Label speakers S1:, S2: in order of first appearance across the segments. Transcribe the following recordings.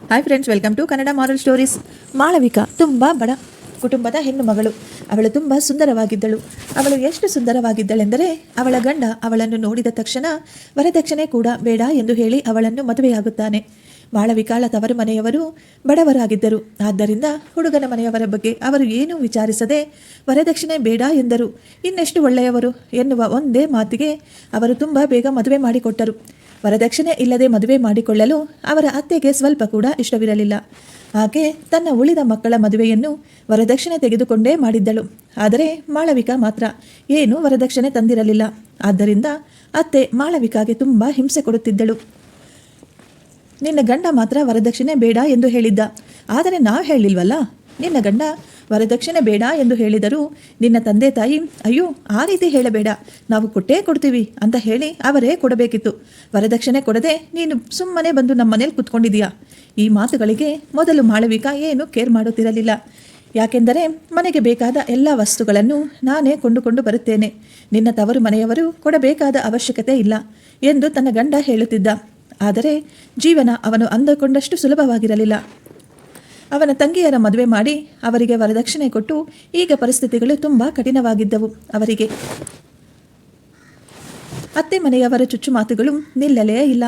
S1: Hi friends, welcome to Kannada moral stories. Malavika ತುಂಬ ಬಡ ಕುಟುಂಬದ ಹೆಣ್ಣು ಮಗಳು. ಅವಳು ತುಂಬ ಸುಂದರವಾಗಿದ್ದಳು. ಅವಳು ಎಷ್ಟು ಸುಂದರವಾಗಿದ್ದಳೆಂದರೆ ಅವಳ ಗಂಡ ಅವಳನ್ನು ನೋಡಿದ ತಕ್ಷಣ ವರದಕ್ಷಿಣೆ ಕೂಡ ಬೇಡ ಎಂದು ಹೇಳಿ ಅವಳನ್ನು ಮದುವೆಯಾಗುತ್ತಾನೆ. ಮಾಳವಿಕಾಳ ತವರು ಮನೆಯವರು ಬಡವರಾಗಿದ್ದರು. ಆದ್ದರಿಂದ ಹುಡುಗನ ಮನೆಯವರ ಬಗ್ಗೆ ಅವರು ಏನೂ ವಿಚಾರಿಸದೆ ವರದಕ್ಷಿಣೆ ಬೇಡ ಎಂದರು. ಇನ್ನೆಷ್ಟು ಒಳ್ಳೆಯವರು ಎನ್ನುವ ಒಂದೇ ಮಾತಿಗೆ ಅವರು ತುಂಬ ಬೇಗ ಮದುವೆ ಮಾಡಿಕೊಟ್ಟರು. ವರದಕ್ಷಿಣೆ ಇಲ್ಲದೆ ಮದುವೆ ಮಾಡಿಕೊಳ್ಳಲು ಅವರ ಅತ್ತೆಗೆ ಸ್ವಲ್ಪ ಕೂಡ ಇಷ್ಟವಿರಲಿಲ್ಲ. ಆಕೆ ತನ್ನ ಉಳಿದ ಮಕ್ಕಳ ಮದುವೆಯನ್ನು ವರದಕ್ಷಿಣೆ ತೆಗೆದುಕೊಂಡೇ ಮಾಡಿದ್ದಳು. ಆದರೆ ಮಾಳವಿಕಾ ಮಾತ್ರ ಏನೂ ವರದಕ್ಷಿಣೆ ತಂದಿರಲಿಲ್ಲ. ಆದ್ದರಿಂದ ಅತ್ತೆ ಮಾಳವಿಕಾಗೆ ತುಂಬ ಹಿಂಸೆ ಕೊಡುತ್ತಿದ್ದಳು. ನಿನ್ನ ಗಂಡ ಮಾತ್ರ ವರದಕ್ಷಿಣೆ ಬೇಡ ಎಂದು ಹೇಳಿದ್ದ, ಆದರೆ ನಾವು ಹೇಳಿಲ್ವಲ್ಲ. ನಿನ್ನ ಗಂಡ ವರದಕ್ಷಿಣೆ ಬೇಡ ಎಂದು ಹೇಳಿದರೂ ನಿನ್ನ ತಂದೆ ತಾಯಿ ಅಯ್ಯೋ ಆ ರೀತಿ ಹೇಳಬೇಡ, ನಾವು ಕೊಟ್ಟೇ ಕೊಡ್ತೀವಿ ಅಂತ ಹೇಳಿ ಅವರೇ ಕೊಡಬೇಕಿತ್ತು. ವರದಕ್ಷಿಣೆ ಕೊಡದೆ ನೀನು ಸುಮ್ಮನೆ ಬಂದು ನಮ್ಮ ಮನೇಲಿ ಕೂತ್ಕೊಂಡಿದೀಯಾ. ಈ ಮಾತುಗಳಿಗೆ ಮೊದಲು ಮಾಳವಿಕಾ ಏನು ಕೇರ್ ಮಾಡುತ್ತಿರಲಿಲ್ಲ. ಯಾಕೆಂದರೆ ಮನೆಗೆ ಬೇಕಾದ ಎಲ್ಲ ವಸ್ತುಗಳನ್ನು ನಾನೇ ಕೊಂಡುಕೊಂಡು ಬರುತ್ತೇನೆ, ನಿನ್ನ ತವರು ಮನೆಯವರು ಕೊಡಬೇಕಾದ ಅವಶ್ಯಕತೆ ಇಲ್ಲ ಎಂದು ತನ್ನ ಗಂಡ ಹೇಳುತ್ತಿದ್ದ. ಆದರೆ ಜೀವನ ಅವನು ಅಂದುಕೊಂಡಷ್ಟು ಸುಲಭವಾಗಿರಲಿಲ್ಲ. ಅವನ ತಂಗಿಯರ ಮದುವೆ ಮಾಡಿ ಅವರಿಗೆ ವರದಕ್ಷಿಣೆ ಕೊಟ್ಟು ಈಗ ಪರಿಸ್ಥಿತಿಗಳು ತುಂಬ ಕಠಿಣವಾಗಿದ್ದವು ಅವರಿಗೆ. ಅತ್ತೆ ಮನೆಯವರ ಚುಚ್ಚುಮಾತುಗಳು ನಿಲ್ಲಲೇ ಇಲ್ಲ.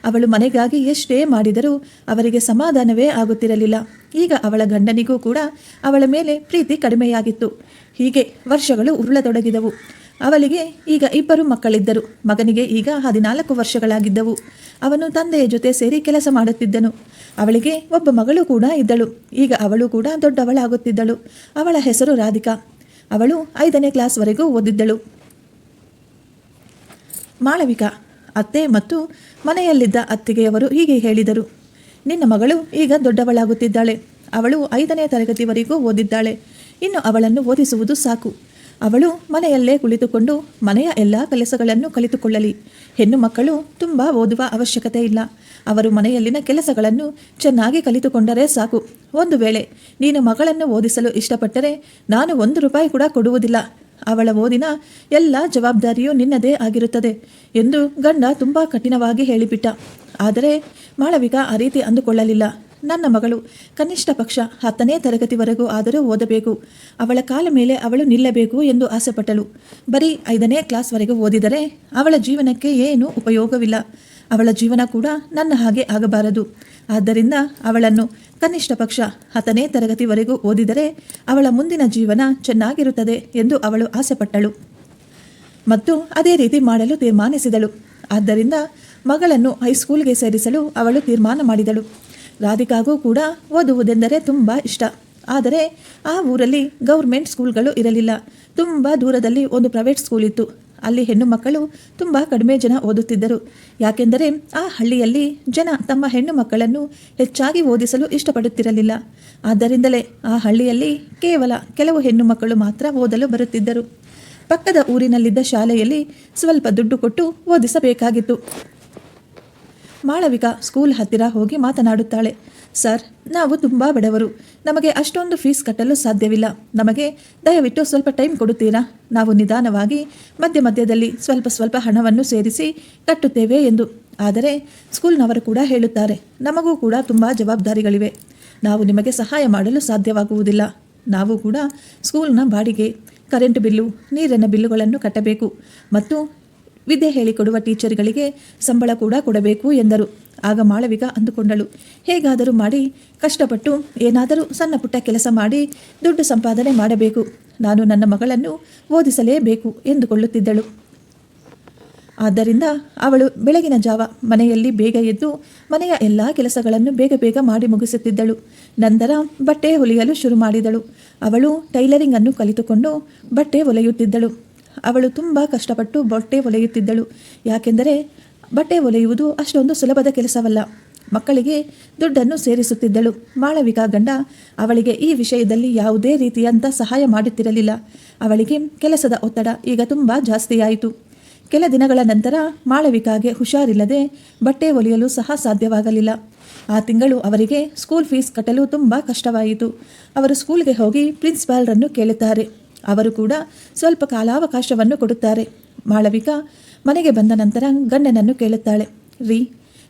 S1: ಅವಳು ಮನೆಗಾಗಿ ಎಷ್ಟೇ ಮಾಡಿದರೂ ಅವರಿಗೆ ಸಮಾಧಾನವೇ ಆಗುತ್ತಿರಲಿಲ್ಲ. ಈಗ ಅವಳ ಗಂಡನಿಗೂ ಕೂಡ ಅವಳ ಮೇಲೆ ಪ್ರೀತಿ ಕಡಿಮೆಯಾಗಿತ್ತು. ಹೀಗೆ ವರ್ಷಗಳು ಉರುಳತೊಡಗಿದವು. ಅವಳಿಗೆ ಈಗ 2 ಮಕ್ಕಳಿದ್ದರು. ಮಗನಿಗೆ ಈಗ 14 ವರ್ಷಗಳಾಗಿದ್ದವು. ಅವನು ತಂದೆಯ ಜೊತೆ ಸೇರಿ ಕೆಲಸ ಮಾಡುತ್ತಿದ್ದನು. ಅವಳಿಗೆ ಒಬ್ಬ ಮಗಳು ಕೂಡ ಇದ್ದಳು. ಈಗ ಅವಳು ಕೂಡ ದೊಡ್ಡವಳಾಗುತ್ತಿದ್ದಳು. ಅವಳ ಹೆಸರು ರಾಧಿಕಾ. ಅವಳು 5ನೇ ಕ್ಲಾಸ್ವರೆಗೂ ಓದಿದ್ದಳು. ಮಾಳವಿಕಾ ಅತ್ತೆ ಮತ್ತು ಮನೆಯಲ್ಲಿದ್ದ ಅತ್ತಿಗೆಯವರು ಹೀಗೆ ಹೇಳಿದರು, ನಿನ್ನ ಮಗಳು ಈಗ ದೊಡ್ಡವಳಾಗುತ್ತಿದ್ದಾಳೆ. ಅವಳು 5ನೇ ತರಗತಿವರೆಗೂ ಓದಿದ್ದಾಳೆ. ಇನ್ನು ಅವಳನ್ನು ಓದಿಸುವುದು ಸಾಕು. ಅವಳು ಮನೆಯಲ್ಲೇ ಕುಳಿತುಕೊಂಡು ಮನೆಯ ಎಲ್ಲ ಕೆಲಸಗಳನ್ನು ಕಲಿತುಕೊಳ್ಳಲಿ. ಹೆಣ್ಣು ಮಕ್ಕಳು ತುಂಬ ಓದುವ ಅವಶ್ಯಕತೆ ಇಲ್ಲ. ಅವರು ಮನೆಯಲ್ಲಿನ ಕೆಲಸಗಳನ್ನು ಚೆನ್ನಾಗಿ ಕಲಿತುಕೊಂಡರೆ ಸಾಕು. ಒಂದು ವೇಳೆ ನೀನು ಮಗಳನ್ನು ಓದಿಸಲು ಇಷ್ಟಪಟ್ಟರೆ ನಾನು 1 ರೂಪಾಯಿ ಕೂಡ ಕೊಡುವುದಿಲ್ಲ. ಅವಳ ಓದಿನ ಎಲ್ಲ ಜವಾಬ್ದಾರಿಯೂ ನಿನ್ನದೇ ಆಗಿರುತ್ತದೆ ಎಂದು ಗಂಡ ತುಂಬ ಕಠಿಣವಾಗಿ ಹೇಳಿಬಿಟ್ಟ. ಆದರೆ ಮಾಳವಿಕಾ ಆ ರೀತಿ ಅಂದುಕೊಳ್ಳಲಿಲ್ಲ. ನನ್ನ ಮಗಳು ಕನಿಷ್ಠ ಪಕ್ಷ 10ನೇ ತರಗತಿವರೆಗೂ ಆದರೂ ಓದಬೇಕು, ಅವಳ ಕಾಲ ಮೇಲೆ ಅವಳು ನಿಲ್ಲಬೇಕು ಎಂದು ಆಸೆಪಟ್ಟಳು. ಬರೀ 5ನೇ ಕ್ಲಾಸ್ವರೆಗೂ ಓದಿದರೆ ಅವಳ ಜೀವನಕ್ಕೆ ಏನೂ ಉಪಯೋಗವಿಲ್ಲ. ಅವಳ ಜೀವನ ಕೂಡ ನನ್ನ ಹಾಗೆ ಆಗಬಾರದು. ಆದ್ದರಿಂದ ಅವಳನ್ನು ಕನಿಷ್ಠ ಪಕ್ಷ 10ನೇ ತರಗತಿವರೆಗೂ ಓದಿದರೆ ಅವಳ ಮುಂದಿನ ಜೀವನ ಚೆನ್ನಾಗಿರುತ್ತದೆ ಎಂದು ಅವಳು ಆಸೆಪಟ್ಟಳು ಮತ್ತು ಅದೇ ರೀತಿ ಮಾಡಲು ತೀರ್ಮಾನಿಸಿದಳು. ಆದ್ದರಿಂದ ಮಗಳನ್ನು ಹೈಸ್ಕೂಲ್ಗೆ ಸೇರಿಸಲು ಅವಳು ತೀರ್ಮಾನ ಮಾಡಿದಳು. ರಾಧಿಕಾಗೂ ಕೂಡ ಓದುವುದೆಂದರೆ ತುಂಬ ಇಷ್ಟ. ಆದರೆ ಆ ಊರಲ್ಲಿ ಗೌರ್ಮೆಂಟ್ ಸ್ಕೂಲ್ಗಳು ಇರಲಿಲ್ಲ. ತುಂಬ ದೂರದಲ್ಲಿ ಒಂದು ಪ್ರೈವೇಟ್ ಸ್ಕೂಲ್ ಇತ್ತು. ಅಲ್ಲಿ ಹೆಣ್ಣು ಮಕ್ಕಳು ತುಂಬ ಕಡಿಮೆ ಜನ ಓದುತ್ತಿದ್ದರು. ಯಾಕೆಂದರೆ ಆ ಹಳ್ಳಿಯಲ್ಲಿ ಜನ ತಮ್ಮ ಹೆಣ್ಣು ಮಕ್ಕಳನ್ನು ಹೆಚ್ಚಾಗಿ ಓದಿಸಲು ಇಷ್ಟಪಡುತ್ತಿರಲಿಲ್ಲ. ಆದ್ದರಿಂದಲೇ ಆ ಹಳ್ಳಿಯಲ್ಲಿ ಕೇವಲ ಕೆಲವು ಹೆಣ್ಣು ಮಕ್ಕಳು ಮಾತ್ರ ಓದಲು ಬರುತ್ತಿದ್ದರು. ಪಕ್ಕದ ಊರಿನಲ್ಲಿದ್ದ ಶಾಲೆಯಲ್ಲಿ ಸ್ವಲ್ಪ ದುಡ್ಡು ಕೊಟ್ಟು ಓದಿಸಬೇಕಾಗಿತ್ತು. ಮಾಳವಿಕಾ ಸ್ಕೂಲ್ ಹತ್ತಿರ ಹೋಗಿ ಮಾತನಾಡುತ್ತಾಳೆ. ಸರ್, ನಾವು ತುಂಬ ಬಡವರು, ನಮಗೆ ಅಷ್ಟೊಂದು ಫೀಸ್ ಕಟ್ಟಲು ಸಾಧ್ಯವಿಲ್ಲ. ನಮಗೆ ದಯವಿಟ್ಟು ಸ್ವಲ್ಪ ಟೈಮ್ ಕೊಡುತ್ತೀರಾ? ನಾವು ನಿಧಾನವಾಗಿ ಮಧ್ಯದಲ್ಲಿ ಸ್ವಲ್ಪ ಹಣವನ್ನು ಸೇರಿಸಿ ಕಟ್ಟುತ್ತೇವೆ ಎಂದು. ಆದರೆ ಸ್ಕೂಲ್ನವರು ಕೂಡ ಹೇಳುತ್ತಾರೆ, ನಮಗೂ ಕೂಡ ತುಂಬ ಜವಾಬ್ದಾರಿಗಳಿವೆ, ನಾವು ನಿಮಗೆ ಸಹಾಯ ಮಾಡಲು ಸಾಧ್ಯವಾಗುವುದಿಲ್ಲ. ನಾವು ಕೂಡ ಸ್ಕೂಲ್ನ ಬಾಡಿಗೆ, ಕರೆಂಟ್ ಬಿಲ್ಲು, ನೀರಿನ ಬಿಲ್ಲುಗಳನ್ನು ಕಟ್ಟಬೇಕು ಮತ್ತು ವಿದ್ಯೆ ಹೇಳಿಕೊಡುವ ಟೀಚರ್ಗಳಿಗೆ ಸಂಬಳ ಕೂಡ ಕೊಡಬೇಕು ಎಂದರು. ಆಗ ಮಾಳವಿಕಾ ಅಂದುಕೊಂಡಳು, ಹೇಗಾದರೂ ಮಾಡಿ ಕಷ್ಟಪಟ್ಟು ಏನಾದರೂ ಸಣ್ಣ ಪುಟ್ಟ ಕೆಲಸ ಮಾಡಿ ದುಡ್ಡು ಸಂಪಾದನೆ ಮಾಡಬೇಕು. ನಾನು ನನ್ನ ಮಗಳನ್ನು ಓದಿಸಲೇಬೇಕು ಎಂದುಕೊಳ್ಳುತ್ತಿದ್ದಳು. ಆದ್ದರಿಂದ ಅವಳು ಬೆಳಗಿನ ಜಾವ ಮನೆಯಲ್ಲಿ ಬೇಗ ಎದ್ದು ಮನೆಯ ಎಲ್ಲ ಕೆಲಸಗಳನ್ನು ಬೇಗ ಮಾಡಿ ಮುಗಿಸುತ್ತಿದ್ದಳು. ನಂತರ ಬಟ್ಟೆ ಹೊಲಿಯಲು ಶುರು ಮಾಡಿದಳು. ಅವಳು ಟೈಲರಿಂಗ್ ಅನ್ನು ಕಲಿತುಕೊಂಡು ಬಟ್ಟೆ ಹೊಲೆಯುತ್ತಿದ್ದಳು. ಅವಳು ತುಂಬ ಕಷ್ಟಪಟ್ಟು ಬಟ್ಟೆ ಹೊಲೆಯುತ್ತಿದ್ದಳು. ಯಾಕೆಂದರೆ ಬಟ್ಟೆ ಹೊಲೆಯುವುದು ಅಷ್ಟೊಂದು ಸುಲಭದ ಕೆಲಸವಲ್ಲ. ಮಕ್ಕಳಿಗೆ ದುಡ್ಡನ್ನು ಸೇರಿಸುತ್ತಿದ್ದಳು. ಮಾಳವಿಕಾ ಗಂಡ ಅವಳಿಗೆ ಈ ವಿಷಯದಲ್ಲಿ ಯಾವುದೇ ರೀತಿಯಂಥ ಸಹಾಯ ಮಾಡುತ್ತಿರಲಿಲ್ಲ. ಅವಳಿಗೆ ಕೆಲಸದ ಒತ್ತಡ ಈಗ ತುಂಬ ಜಾಸ್ತಿಯಾಯಿತು. ಕೆಲ ದಿನಗಳ ನಂತರ ಮಾಳವಿಕಾಗೆ ಹುಷಾರಿಲ್ಲದೆ ಬಟ್ಟೆ ಹೊಲಿಯಲು ಸಹ ಸಾಧ್ಯವಾಗಲಿಲ್ಲ. ಆ ತಿಂಗಳು ಅವರಿಗೆ ಸ್ಕೂಲ್ ಫೀಸ್ ಕಟ್ಟಲು ತುಂಬ ಕಷ್ಟವಾಯಿತು. ಅವರು ಸ್ಕೂಲ್ಗೆ ಹೋಗಿ ಪ್ರಿನ್ಸಿಪಾಲ್ರನ್ನು ಕೇಳುತ್ತಾರೆ. ಅವರು ಕೂಡ ಸ್ವಲ್ಪ ಕಾಲಾವಕಾಶವನ್ನು ಕೊಡುತ್ತಾರೆ. ಮಾಳವಿಕಾ ಮನೆಗೆ ಬಂದ ನಂತರ ಗಂಡನನ್ನು ಕೇಳುತ್ತಾಳೆ, ರೀ,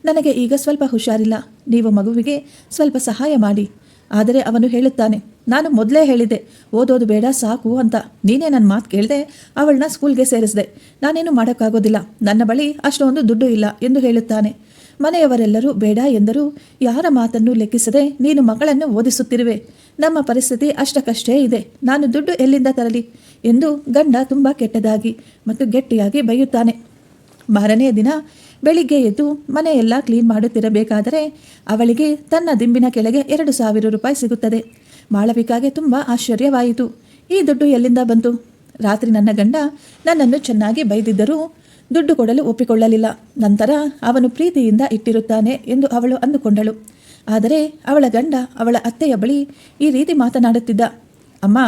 S1: ನನಗೆ ಈಗ ಸ್ವಲ್ಪ ಹುಷಾರಿಲ್ಲ, ನೀವು ಮಗುವಿಗೆ ಸ್ವಲ್ಪ ಸಹಾಯ ಮಾಡಿ. ಆದರೆ ಅವನು ಹೇಳುತ್ತಾನೆ, ನಾನು ಮೊದಲೇ ಹೇಳಿದ್ದೆ ಓದೋದು ಬೇಡ ಸಾಕು ಅಂತ. ನೀನೇ ನನ್ನ ಮಾತು ಕೇಳದೆ ಅವಳನ್ನ ಸ್ಕೂಲ್ಗೆ ಸೇರಿಸಿದೆ. ನಾನೇನು ಮಾಡೋಕ್ಕಾಗೋದಿಲ್ಲ, ನನ್ನ ಬಳಿ ಅಷ್ಟೊಂದು ದುಡ್ಡು ಇಲ್ಲ ಎಂದು ಹೇಳುತ್ತಾನೆ. ಮನೆಯವರೆಲ್ಲರೂ ಬೇಡ ಎಂದರೂ ಯಾರ ಮಾತನ್ನು ಲೆಕ್ಕಿಸದೆ ನೀನು ಮಗಳನ್ನು ಓದಿಸುತ್ತಿರುವೆ. ನಮ್ಮ ಪರಿಸ್ಥಿತಿ ಅಷ್ಟಕ್ಕಷ್ಟೇ ಇದೆ, ನಾನು ದುಡ್ಡು ಎಲ್ಲಿಂದ ತರಲಿ ಎಂದು ಗಂಡ ತುಂಬ ಕೆಟ್ಟದಾಗಿ ಮತ್ತು ಗಟ್ಟಿಯಾಗಿ ಬೈಯುತ್ತಾನೆ. ಮಾರನೇ ದಿನ ಬೆಳಿಗ್ಗೆ ಎದ್ದು ಮನೆಯೆಲ್ಲ ಕ್ಲೀನ್ ಮಾಡುತ್ತಿರಬೇಕಾದರೆ ಅವಳಿಗೆ ತನ್ನ ದಿಂಬಿನ ಕೆಳಗೆ 2,000 ರೂಪಾಯಿ ಸಿಗುತ್ತದೆ. ಮಾಳವಿಕಾಗೆ ತುಂಬ ಆಶ್ಚರ್ಯವಾಯಿತು. ಈ ದುಡ್ಡು ಎಲ್ಲಿಂದ ಬಂತು? ರಾತ್ರಿ ನನ್ನ ಗಂಡ ನನ್ನನ್ನು ಚೆನ್ನಾಗಿ ಬೈದಿದ್ದರೂ ದುಡ್ಡು ಕೊಡಲು ಒಪ್ಪಿಕೊಳ್ಳಲಿಲ್ಲ. ನಂತರ ಅವನು ಪ್ರೀತಿಯಿಂದ ಇಟ್ಟಿರುತ್ತಾನೆ ಎಂದು ಅವಳು ಅಂದುಕೊಂಡಳು. ಆದರೆ ಅವಳ ಗಂಡ ಅವಳ ಅತ್ತೆಯ ಬಳಿ ಈ ರೀತಿ ಮಾತನಾಡುತ್ತಿದ್ದ. ಅಮ್ಮ,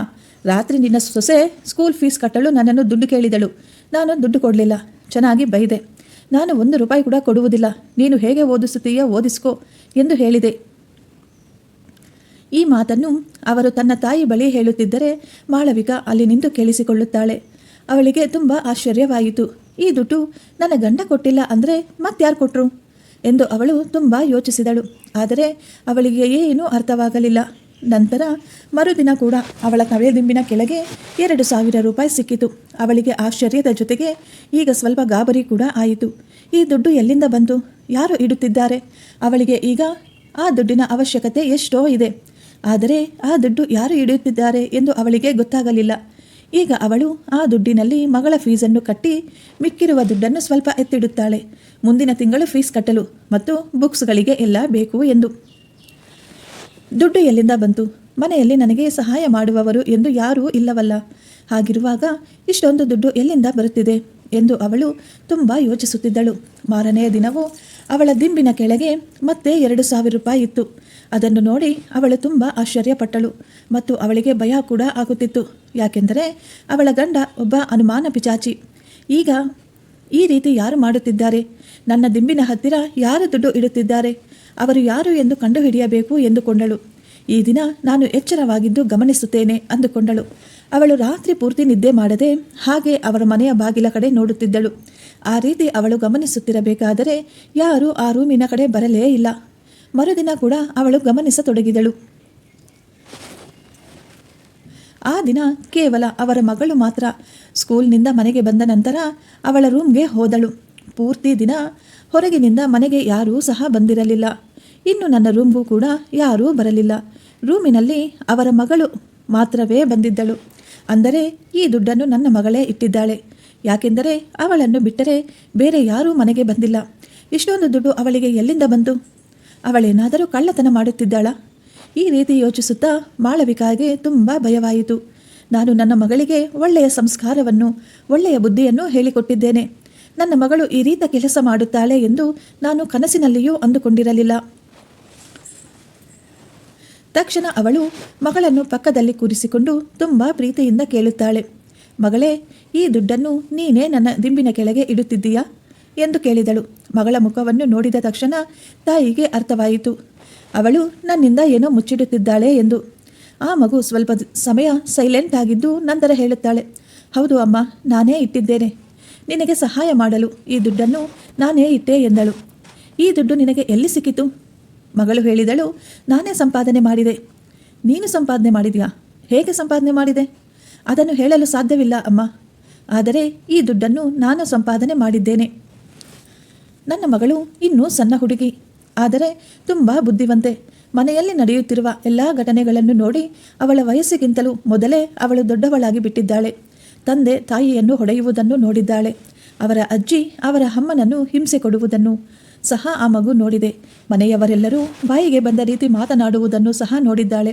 S1: ರಾತ್ರಿ ನಿನ್ನ ಸೊಸೆ ಸ್ಕೂಲ್ ಫೀಸ್ ಕಟ್ಟಲು ನನ್ನನ್ನು ದುಡ್ಡು ಕೇಳಿದಳು. ನಾನು ದುಡ್ಡು ಕೊಡಲಿಲ್ಲ, ಚೆನ್ನಾಗಿ ಬೈದೆ. ನಾನು 1 ರೂಪಾಯಿ ಕೂಡ ಕೊಡುವುದಿಲ್ಲ, ನೀನು ಹೇಗೆ ಓದಿಸುತ್ತೀಯೋ ಓದಿಸ್ಕೋ ಎಂದು ಹೇಳಿದೆ. ಈ ಮಾತನ್ನು ಅವರು ತನ್ನ ತಾಯಿ ಬಳಿ ಹೇಳುತ್ತಿದ್ದರೆ ಮಾಳವಿಕಾ ಅಲ್ಲಿ ನಿಂತು ಕೇಳಿಸಿಕೊಳ್ಳುತ್ತಾಳೆ. ಅವಳಿಗೆ ತುಂಬ ಆಶ್ಚರ್ಯವಾಯಿತು. ಈ ದುಡ್ಡು ನನ್ನ ಗಂಡ ಕೊಟ್ಟಿಲ್ಲ ಅಂದರೆ ಮತ್ತಾರು ಕೊಟ್ಟರು ಎಂದು ಅವಳು ತುಂಬ ಯೋಚಿಸಿದಳು. ಆದರೆ ಅವಳಿಗೆ ಏನೂ ಅರ್ಥವಾಗಲಿಲ್ಲ. ನಂತರ ಮರುದಿನ ಕೂಡ ಅವಳ ದಿಂಬಿನ ಕೆಳಗೆ 2,000 ರೂಪಾಯಿ ಸಿಕ್ಕಿತು. ಅವಳಿಗೆ ಆಶ್ಚರ್ಯದ ಜೊತೆಗೆ ಈಗ ಸ್ವಲ್ಪ ಗಾಬರಿ ಕೂಡ ಆಯಿತು. ಈ ದುಡ್ಡು ಎಲ್ಲಿಂದ ಬಂತು? ಯಾರು ಇಡುತ್ತಿದ್ದಾರೆ? ಅವಳಿಗೆ ಈಗ ಆ ದುಡ್ಡಿನ ಅವಶ್ಯಕತೆ ಎಷ್ಟೋ ಇದೆ. ಆದರೆ ಆ ದುಡ್ಡು ಯಾರು ಇಡುತ್ತಿದ್ದಾರೆ ಎಂದು ಅವಳಿಗೆ ಗೊತ್ತಾಗಲಿಲ್ಲ. ಈಗ ಅವಳು ಆ ದುಡ್ಡಿನಲ್ಲಿ ಮಗಳ ಫೀಸನ್ನು ಕಟ್ಟಿ ಮಿಕ್ಕಿರುವ ದುಡ್ಡನ್ನು ಸ್ವಲ್ಪ ಎತ್ತಿಡುತ್ತಾಳೆ, ಮುಂದಿನ ತಿಂಗಳು ಫೀಸ್ ಕಟ್ಟಲು ಮತ್ತು ಬುಕ್ಸ್ಗಳಿಗೆ ಎಲ್ಲ ಬೇಕು ಎಂದು. ದುಡ್ಡು ಎಲ್ಲಿಂದ ಬಂತು? ಮನೆಯಲ್ಲಿ ನನಗೆ ಸಹಾಯ ಮಾಡುವವರು ಎಂದು ಯಾರೂ ಇಲ್ಲವಲ್ಲ. ಹಾಗಿರುವಾಗ ಇಷ್ಟೊಂದು ದುಡ್ಡು ಎಲ್ಲಿಂದ ಬರುತ್ತಿದೆ ಎಂದು ಅವಳು ತುಂಬ ಯೋಚಿಸುತ್ತಿದ್ದಳು. ಮಾರನೆಯ ದಿನವೂ ಅವಳ ದಿಂಬಿನ ಕೆಳಗೆ ಮತ್ತೆ 2,000 ರೂಪಾಯಿ ಇತ್ತು. ಅದನ್ನು ನೋಡಿ ಅವಳು ತುಂಬ ಆಶ್ಚರ್ಯಪಟ್ಟಳು ಮತ್ತು ಅವಳಿಗೆ ಭಯ ಕೂಡ ಆಗುತ್ತಿತ್ತು. ಯಾಕೆಂದರೆ ಅವಳ ಗಂಡ ಒಬ್ಬ ಅನುಮಾನ ಪಿಚಾಚಿ. ಈಗ ಈ ರೀತಿ ಯಾರು ಮಾಡುತ್ತಿದ್ದಾರೆ? ನನ್ನ ದಿಂಬಿನ ಹತ್ತಿರ ಯಾರು ದುಡ್ಡು ಇಡುತ್ತಿದ್ದಾರೆ? ಅವರು ಯಾರು ಎಂದು ಕಂಡುಹಿಡಿಯಬೇಕು ಎಂದುಕೊಂಡಳು. ಈ ದಿನ ನಾನು ಎಚ್ಚರವಾಗಿದ್ದು ಗಮನಿಸುತ್ತೇನೆ ಅಂದುಕೊಂಡಳು. ಅವಳು ರಾತ್ರಿ ಪೂರ್ತಿ ನಿದ್ದೆ ಮಾಡದೆ ಹಾಗೆ ಅವರ ಮನೆಯ ಬಾಗಿಲ ಕಡೆ ನೋಡುತ್ತಿದ್ದಳು. ಆ ರೀತಿ ಅವಳು ಗಮನಿಸುತ್ತಿರಬೇಕಾದರೆ ಯಾರೂ ಆ ರೂಮಿನ ಕಡೆ ಬರಲೇ ಇಲ್ಲ. ಮರುದಿನ ಕೂಡ ಅವಳು ಗಮನಿಸತೊಡಗಿದಳು. ಆ ದಿನ ಕೇವಲ ಅವರ ಮಗಳು ಮಾತ್ರ ಸ್ಕೂಲ್ನಿಂದ ಮನೆಗೆ ಬಂದ ನಂತರ ಅವಳ ರೂಮ್ಗೆ ಹೋದಳು. ಪೂರ್ತಿ ದಿನ ಹೊರಗಿನಿಂದ ಮನೆಗೆ ಯಾರೂ ಸಹ ಬಂದಿರಲಿಲ್ಲ. ಇನ್ನು ನನ್ನ ರೂಮ್ಗೂ ಕೂಡ ಯಾರೂ ಬರಲಿಲ್ಲ. ರೂಮಿನಲ್ಲಿ ಅವರ ಮಗಳು ಮಾತ್ರವೇ ಬಂದಿದ್ದಳು. ಅಂದರೆ ಈ ದುಡ್ಡನ್ನು ನನ್ನ ಮಗಳೇ ಇಟ್ಟಿದ್ದಾಳೆ. ಯಾಕೆಂದರೆ ಅವಳನ್ನು ಬಿಟ್ಟರೆ ಬೇರೆ ಯಾರೂ ಮನೆಗೆ ಬಂದಿಲ್ಲ. ಇಷ್ಟೊಂದು ದುಡ್ಡು ಅವಳಿಗೆ ಎಲ್ಲಿಂದ ಬಂತು? ಅವಳೇನಾದರೂ ಕಳ್ಳತನ ಮಾಡುತ್ತಿದ್ದಾಳಾ? ಈ ರೀತಿ ಯೋಚಿಸುತ್ತಾ ಮಾಳವಿಕಾಗೆ ತುಂಬ ಭಯವಾಯಿತು. ನಾನು ನನ್ನ ಮಗಳಿಗೆ ಒಳ್ಳೆಯ ಸಂಸ್ಕಾರವನ್ನು, ಒಳ್ಳೆಯ ಬುದ್ಧಿಯನ್ನು ಹೇಳಿಕೊಟ್ಟಿದ್ದೇನೆ. ನನ್ನ ಮಗಳು ಈ ರೀತಿ ಕೆಲಸ ಮಾಡುತ್ತಾಳೆ ಎಂದು ನಾನು ಕನಸಿನಲ್ಲಿಯೂ ಅಂದುಕೊಂಡಿರಲಿಲ್ಲ. ತಕ್ಷಣ ಅವಳು ಮಗಳನ್ನು ಪಕ್ಕದಲ್ಲಿ ಕೂರಿಸಿಕೊಂಡು ತುಂಬ ಪ್ರೀತಿಯಿಂದ ಕೇಳುತ್ತಾಳೆ. ಮಗಳೇ, ಈ ದುಡ್ಡನ್ನು ನೀನೇ ನನ್ನ ದಿಂಬಿನ ಕೆಳಗೆ ಇಡುತ್ತಿದ್ದೀಯಾ ಎಂದು ಕೇಳಿದಳು. ಮಗಳ ಮುಖವನ್ನು ನೋಡಿದ ತಕ್ಷಣ ತಾಯಿಗೆ ಅರ್ಥವಾಯಿತು. ಅವಳು ನನ್ನಿಂದ ಏನೋ ಮುಚ್ಚಿಡುತ್ತಿದ್ದಾಳೆ ಎಂದು. ಆ ಮಗು ಸ್ವಲ್ಪ ಸಮಯ ಸೈಲೆಂಟ್ ಆಗಿದ್ದು ನಂತರ ಹೇಳುತ್ತಾಳೆ, ಹೌದು ಅಮ್ಮ, ನಾನೇ ಇಟ್ಟಿದ್ದೇನೆ. ನಿನಗೆ ಸಹಾಯ ಮಾಡಲು ಈ ದುಡ್ಡನ್ನು ನಾನೇ ಇಟ್ಟೆ ಎಂದಳು. ಈ ದುಡ್ಡು ನಿನಗೆ ಎಲ್ಲಿ ಸಿಕ್ಕಿತು? ಮಗಳು ಹೇಳಿದಳು, ನಾನೇ ಸಂಪಾದನೆ ಮಾಡಿದೆ. ನೀನು ಸಂಪಾದನೆ ಮಾಡಿದೆಯಾ? ಹೇಗೆ ಸಂಪಾದನೆ ಮಾಡಿದೆ? ಅದನ್ನು ಹೇಳಲು ಸಾಧ್ಯವಿಲ್ಲ ಅಮ್ಮ. ಆದರೆ ಈ ದುಡ್ಡನ್ನು ನಾನು ಸಂಪಾದನೆ ಮಾಡಿದ್ದೇನೆ. ನನ್ನ ಮಗಳು ಇನ್ನೂ ಸಣ್ಣ ಹುಡುಗಿ, ಆದರೆ ತುಂಬ ಬುದ್ಧಿವಂತೆ. ಮನೆಯಲ್ಲಿ ನಡೆಯುತ್ತಿರುವ ಎಲ್ಲ ಘಟನೆಗಳನ್ನು ನೋಡಿ ಅವಳ ವಯಸ್ಸಿಗಿಂತಲೂ ಮೊದಲೇ ಅವಳು ದೊಡ್ಡವಳಾಗಿ ಬಿಟ್ಟಿದ್ದಾಳೆ. ತಂದೆ ತಾಯಿಯನ್ನು ಹೊಡೆಯುವುದನ್ನು ನೋಡಿದ್ದಾಳೆ. ಅವರ ಅಜ್ಜಿ ಅವರ ಅಮ್ಮನನ್ನು ಹಿಂಸೆ ಕೊಡುವುದನ್ನು ಸಹ ಆ ಮಗು ನೋಡಿದೆ. ಮನೆಯವರೆಲ್ಲರೂ ಬಾಯಿಗೆ ಬಂದ ರೀತಿ ಮಾತನಾಡುವುದನ್ನು ಸಹ ನೋಡಿದ್ದಾಳೆ.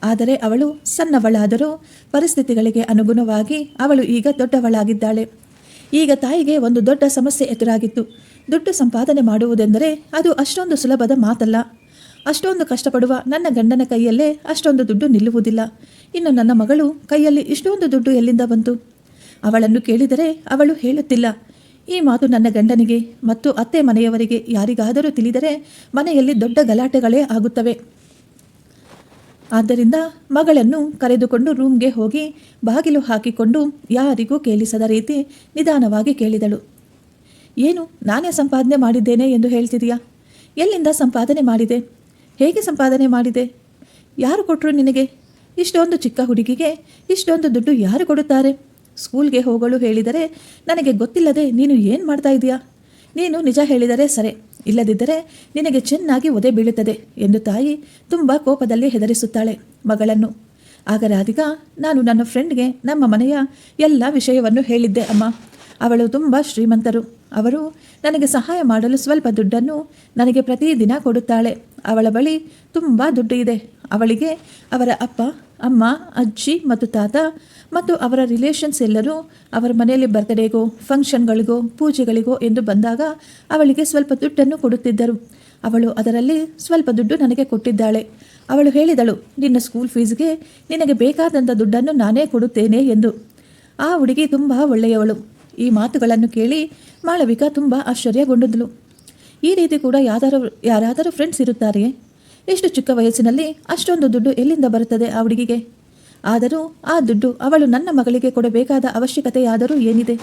S1: ಆದರೆ ಅವಳು ಸಣ್ಣವಳಾದರೂ ಪರಿಸ್ಥಿತಿಗಳಿಗೆ ಅನುಗುಣವಾಗಿ ಅವಳು ಈಗ ದೊಡ್ಡವಳಾಗಿದ್ದಾಳೆ. ಈಗ ತಾಯಿಗೆ ಒಂದು ದೊಡ್ಡ ಸಮಸ್ಯೆ ಎದುರಾಗಿತ್ತು. ದುಡ್ಡು ಸಂಪಾದನೆ ಮಾಡುವುದೆಂದರೆ ಅದು ಅಷ್ಟೊಂದು ಸುಲಭದ ಮಾತಲ್ಲ. ಅಷ್ಟೊಂದು ಕಷ್ಟಪಡುವ ನನ್ನ ಗಂಡನ ಕೈಯಲ್ಲೇ ಅಷ್ಟೊಂದು ದುಡ್ಡು ನಿಲ್ಲುವುದಿಲ್ಲ. ಇನ್ನು ನನ್ನ ಮಗಳು ಕೈಯಲ್ಲಿ ಇಷ್ಟೊಂದು ದುಡ್ಡು ಎಲ್ಲಿಂದ ಬಂತು? ಅವಳನ್ನು ಕೇಳಿದರೆ ಅವಳು ಹೇಳುತ್ತಿಲ್ಲ. ಈ ಮಾತು ನನ್ನ ಗಂಡನಿಗೆ ಮತ್ತು ಅತ್ತೆ ಮನೆಯವರಿಗೆ ಯಾರಿಗಾದರೂ ತಿಳಿದರೆ ಮನೆಯಲ್ಲಿ ದೊಡ್ಡ ಗಲಾಟೆಗಳೇ ಆಗುತ್ತವೆ. ಆದ್ದರಿಂದ ಮಗಳನ್ನು ಕರೆದುಕೊಂಡು ರೂಮ್ಗೆ ಹೋಗಿ ಬಾಗಿಲು ಹಾಕಿಕೊಂಡು ಯಾರಿಗೂ ಕೇಳಿಸದ ರೀತಿ ನಿಧಾನವಾಗಿ ಕೇಳಿದಳು. ಏನು, ನಾನೇ ಸಂಪಾದನೆ ಮಾಡಿದ್ದೇನೆ ಎಂದು ಹೇಳ್ತಿದೀಯಾ? ಎಲ್ಲಿಂದ ಸಂಪಾದನೆ ಮಾಡಿದೆ? ಹೇಗೆ ಸಂಪಾದನೆ ಮಾಡಿದೆ? ಯಾರು ಕೊಟ್ಟರು ನಿನಗೆ? ಇಷ್ಟೊಂದು ಚಿಕ್ಕ ಹುಡುಗಿಗೆ ಇಷ್ಟೊಂದು ದುಡ್ಡು ಯಾರು ಕೊಡುತ್ತಾರೆ? ಸ್ಕೂಲ್ಗೆ ಹೋಗಲು ಹೇಳಿದರೆ ನನಗೆ ಗೊತ್ತಿಲ್ಲದೆ ನೀನು ಏನು ಮಾಡ್ತಾ ಇದೀಯಾ? ನೀನು ನಿಜ ಹೇಳಿದರೆ ಸರಿ, ಇಲ್ಲದಿದ್ದರೆ ನಿನಗೆ ಚೆನ್ನಾಗಿ ಒದೆ ಬೀಳುತ್ತದೆ ಎಂದು ತಾಯಿ ತುಂಬ ಕೋಪದಲ್ಲಿ ಹೆದರಿಸುತ್ತಾಳೆ ಮಗಳನ್ನು. ಆಗ ರಾಧಿಕಾ, ನಾನು ನನ್ನ ಫ್ರೆಂಡ್ಗೆ ನಮ್ಮ ಮನೆಯ ಎಲ್ಲ ವಿಷಯವನ್ನು ಹೇಳಿದ್ದೆ ಅಮ್ಮ. ಅವಳು ತುಂಬ ಶ್ರೀಮಂತರು. ಅವರು ನನಗೆ ಸಹಾಯ ಮಾಡಲು ಸ್ವಲ್ಪ ದುಡ್ಡನ್ನು ನನಗೆ ಪ್ರತಿದಿನ ಕೊಡುತ್ತಾಳೆ. ಅವಳ ಬಳಿ ತುಂಬ ದುಡ್ಡು ಇದೆ. ಅವಳಿಗೆ ಅವರ ಅಪ್ಪ, ಅಮ್ಮ, ಅಜ್ಜಿ ಮತ್ತು ತಾತ ಮತ್ತು ಅವರ ರಿಲೇಷನ್ಸ್ ಎಲ್ಲರೂ ಅವರ ಮನೆಯಲ್ಲಿ ಬರ್ತ್ಡೇಗೋ, ಫಂಕ್ಷನ್ಗಳಿಗೋ, ಪೂಜೆಗಳಿಗೋ ಎಂದು ಬಂದಾಗ ಅವಳಿಗೆ ಸ್ವಲ್ಪ ದುಡ್ಡನ್ನು ಕೊಡುತ್ತಿದ್ದರು. ಅವಳು ಅದರಲ್ಲಿ ಸ್ವಲ್ಪ ದುಡ್ಡು ನನಗೆ ಕೊಟ್ಟಿದ್ದಾಳೆ. ಅವಳು ಹೇಳಿದಳು, ನಿನ್ನ ಸ್ಕೂಲ್ ಫೀಸ್ಗೆ ನಿನಗೆ ಬೇಕಾದಂಥ ದುಡ್ಡನ್ನು ನಾನೇ ಕೊಡುತ್ತೇನೆ ಎಂದು. ಆ ಹುಡುಗಿ ತುಂಬ ಒಳ್ಳೆಯವಳು. ಈ ಮಾತುಗಳನ್ನು ಕೇಳಿ ಮಾಳವಿಕಾ ತುಂಬ ಆಶ್ಚರ್ಯಗೊಂಡಿದ್ಳು. ಈ ರೀತಿ ಕೂಡ ಯಾರಾದರೂ ಫ್ರೆಂಡ್ಸ್ ಇರುತ್ತಾರೆಯೇ? ಎಷ್ಟು ಚಿಕ್ಕ ವಯಸ್ಸಿನಲ್ಲಿ ಅಷ್ಟೊಂದು ದುಡ್ಡು ಎಲ್ಲಿಂದ ಬರುತ್ತದೆ ಆ ಹುಡುಗಿಗೆ? ಆದರೂ ಆ ದುಡ್ಡು ಅವಳು ನನ್ನ ಮಗಳಿಗೆ ಕೊಡಬೇಕಾದ ಅವಶ್ಯಕತೆಯಾದರೂ ಏನಿದೆ?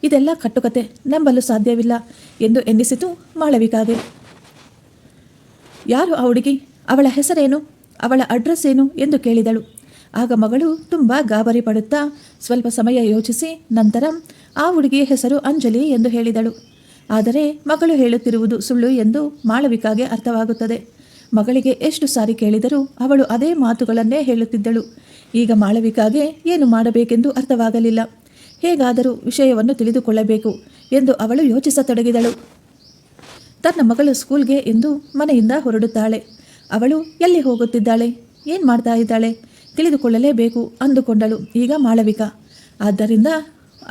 S1: ಇದೆಲ್ಲ ಕಟ್ಟುಕತೆ, ನಂಬಲು ಸಾಧ್ಯವಿಲ್ಲ ಎಂದು ಎನ್ನಿಸಿತು ಮಾಳವಿಕಾಗೆ. ಯಾರು ಆ ಹುಡುಗಿ? ಅವಳ ಹೆಸರೇನು? ಅವಳ ಅಡ್ರೆಸ್ ಏನು ಎಂದು ಕೇಳಿದಳು. ಆಗ ಮಗಳು ತುಂಬ ಗಾಬರಿ ಪಡುತ್ತಾ ಸ್ವಲ್ಪ ಸಮಯ ಯೋಚಿಸಿ ನಂತರ ಆ ಹುಡುಗಿಯ ಹೆಸರು ಅಂಜಲಿ ಎಂದು ಹೇಳಿದಳು. ಆದರೆ ಮಗಳು ಹೇಳುತ್ತಿರುವುದು ಸುಳ್ಳು ಎಂದು ಮಾಳವಿಕಾಗೆ ಅರ್ಥವಾಗುತ್ತದೆ. ಮಗಳಿಗೆ ಎಷ್ಟು ಸಾರಿ ಕೇಳಿದರೂ ಅವಳು ಅದೇ ಮಾತುಗಳನ್ನೇ ಹೇಳುತ್ತಿದ್ದಳು. ಈಗ ಮಾಳವಿಕಾಗೆ ಏನು ಮಾಡಬೇಕೆಂದು ಅರ್ಥವಾಗಲಿಲ್ಲ. ಹೇಗಾದರೂ ವಿಷಯವನ್ನು ತಿಳಿದುಕೊಳ್ಳಬೇಕು ಎಂದು ಅವಳು ಯೋಚಿಸತೊಡಗಿದಳು. ತನ್ನ ಮಗಳು ಸ್ಕೂಲ್ಗೆ ಎಂದು ಮನೆಯಿಂದ ಹೊರಡುತ್ತಾಳೆ. ಅವಳು ಎಲ್ಲಿ ಹೋಗುತ್ತಿದ್ದಾಳೆ, ಏನು ಮಾಡ್ತಾ ಇದ್ದಾಳೆ ತಿಳಿದುಕೊಳ್ಳಲೇಬೇಕು ಅಂದುಕೊಂಡಳು ಈಗ ಮಾಳವಿಕಾ. ಆದ್ದರಿಂದ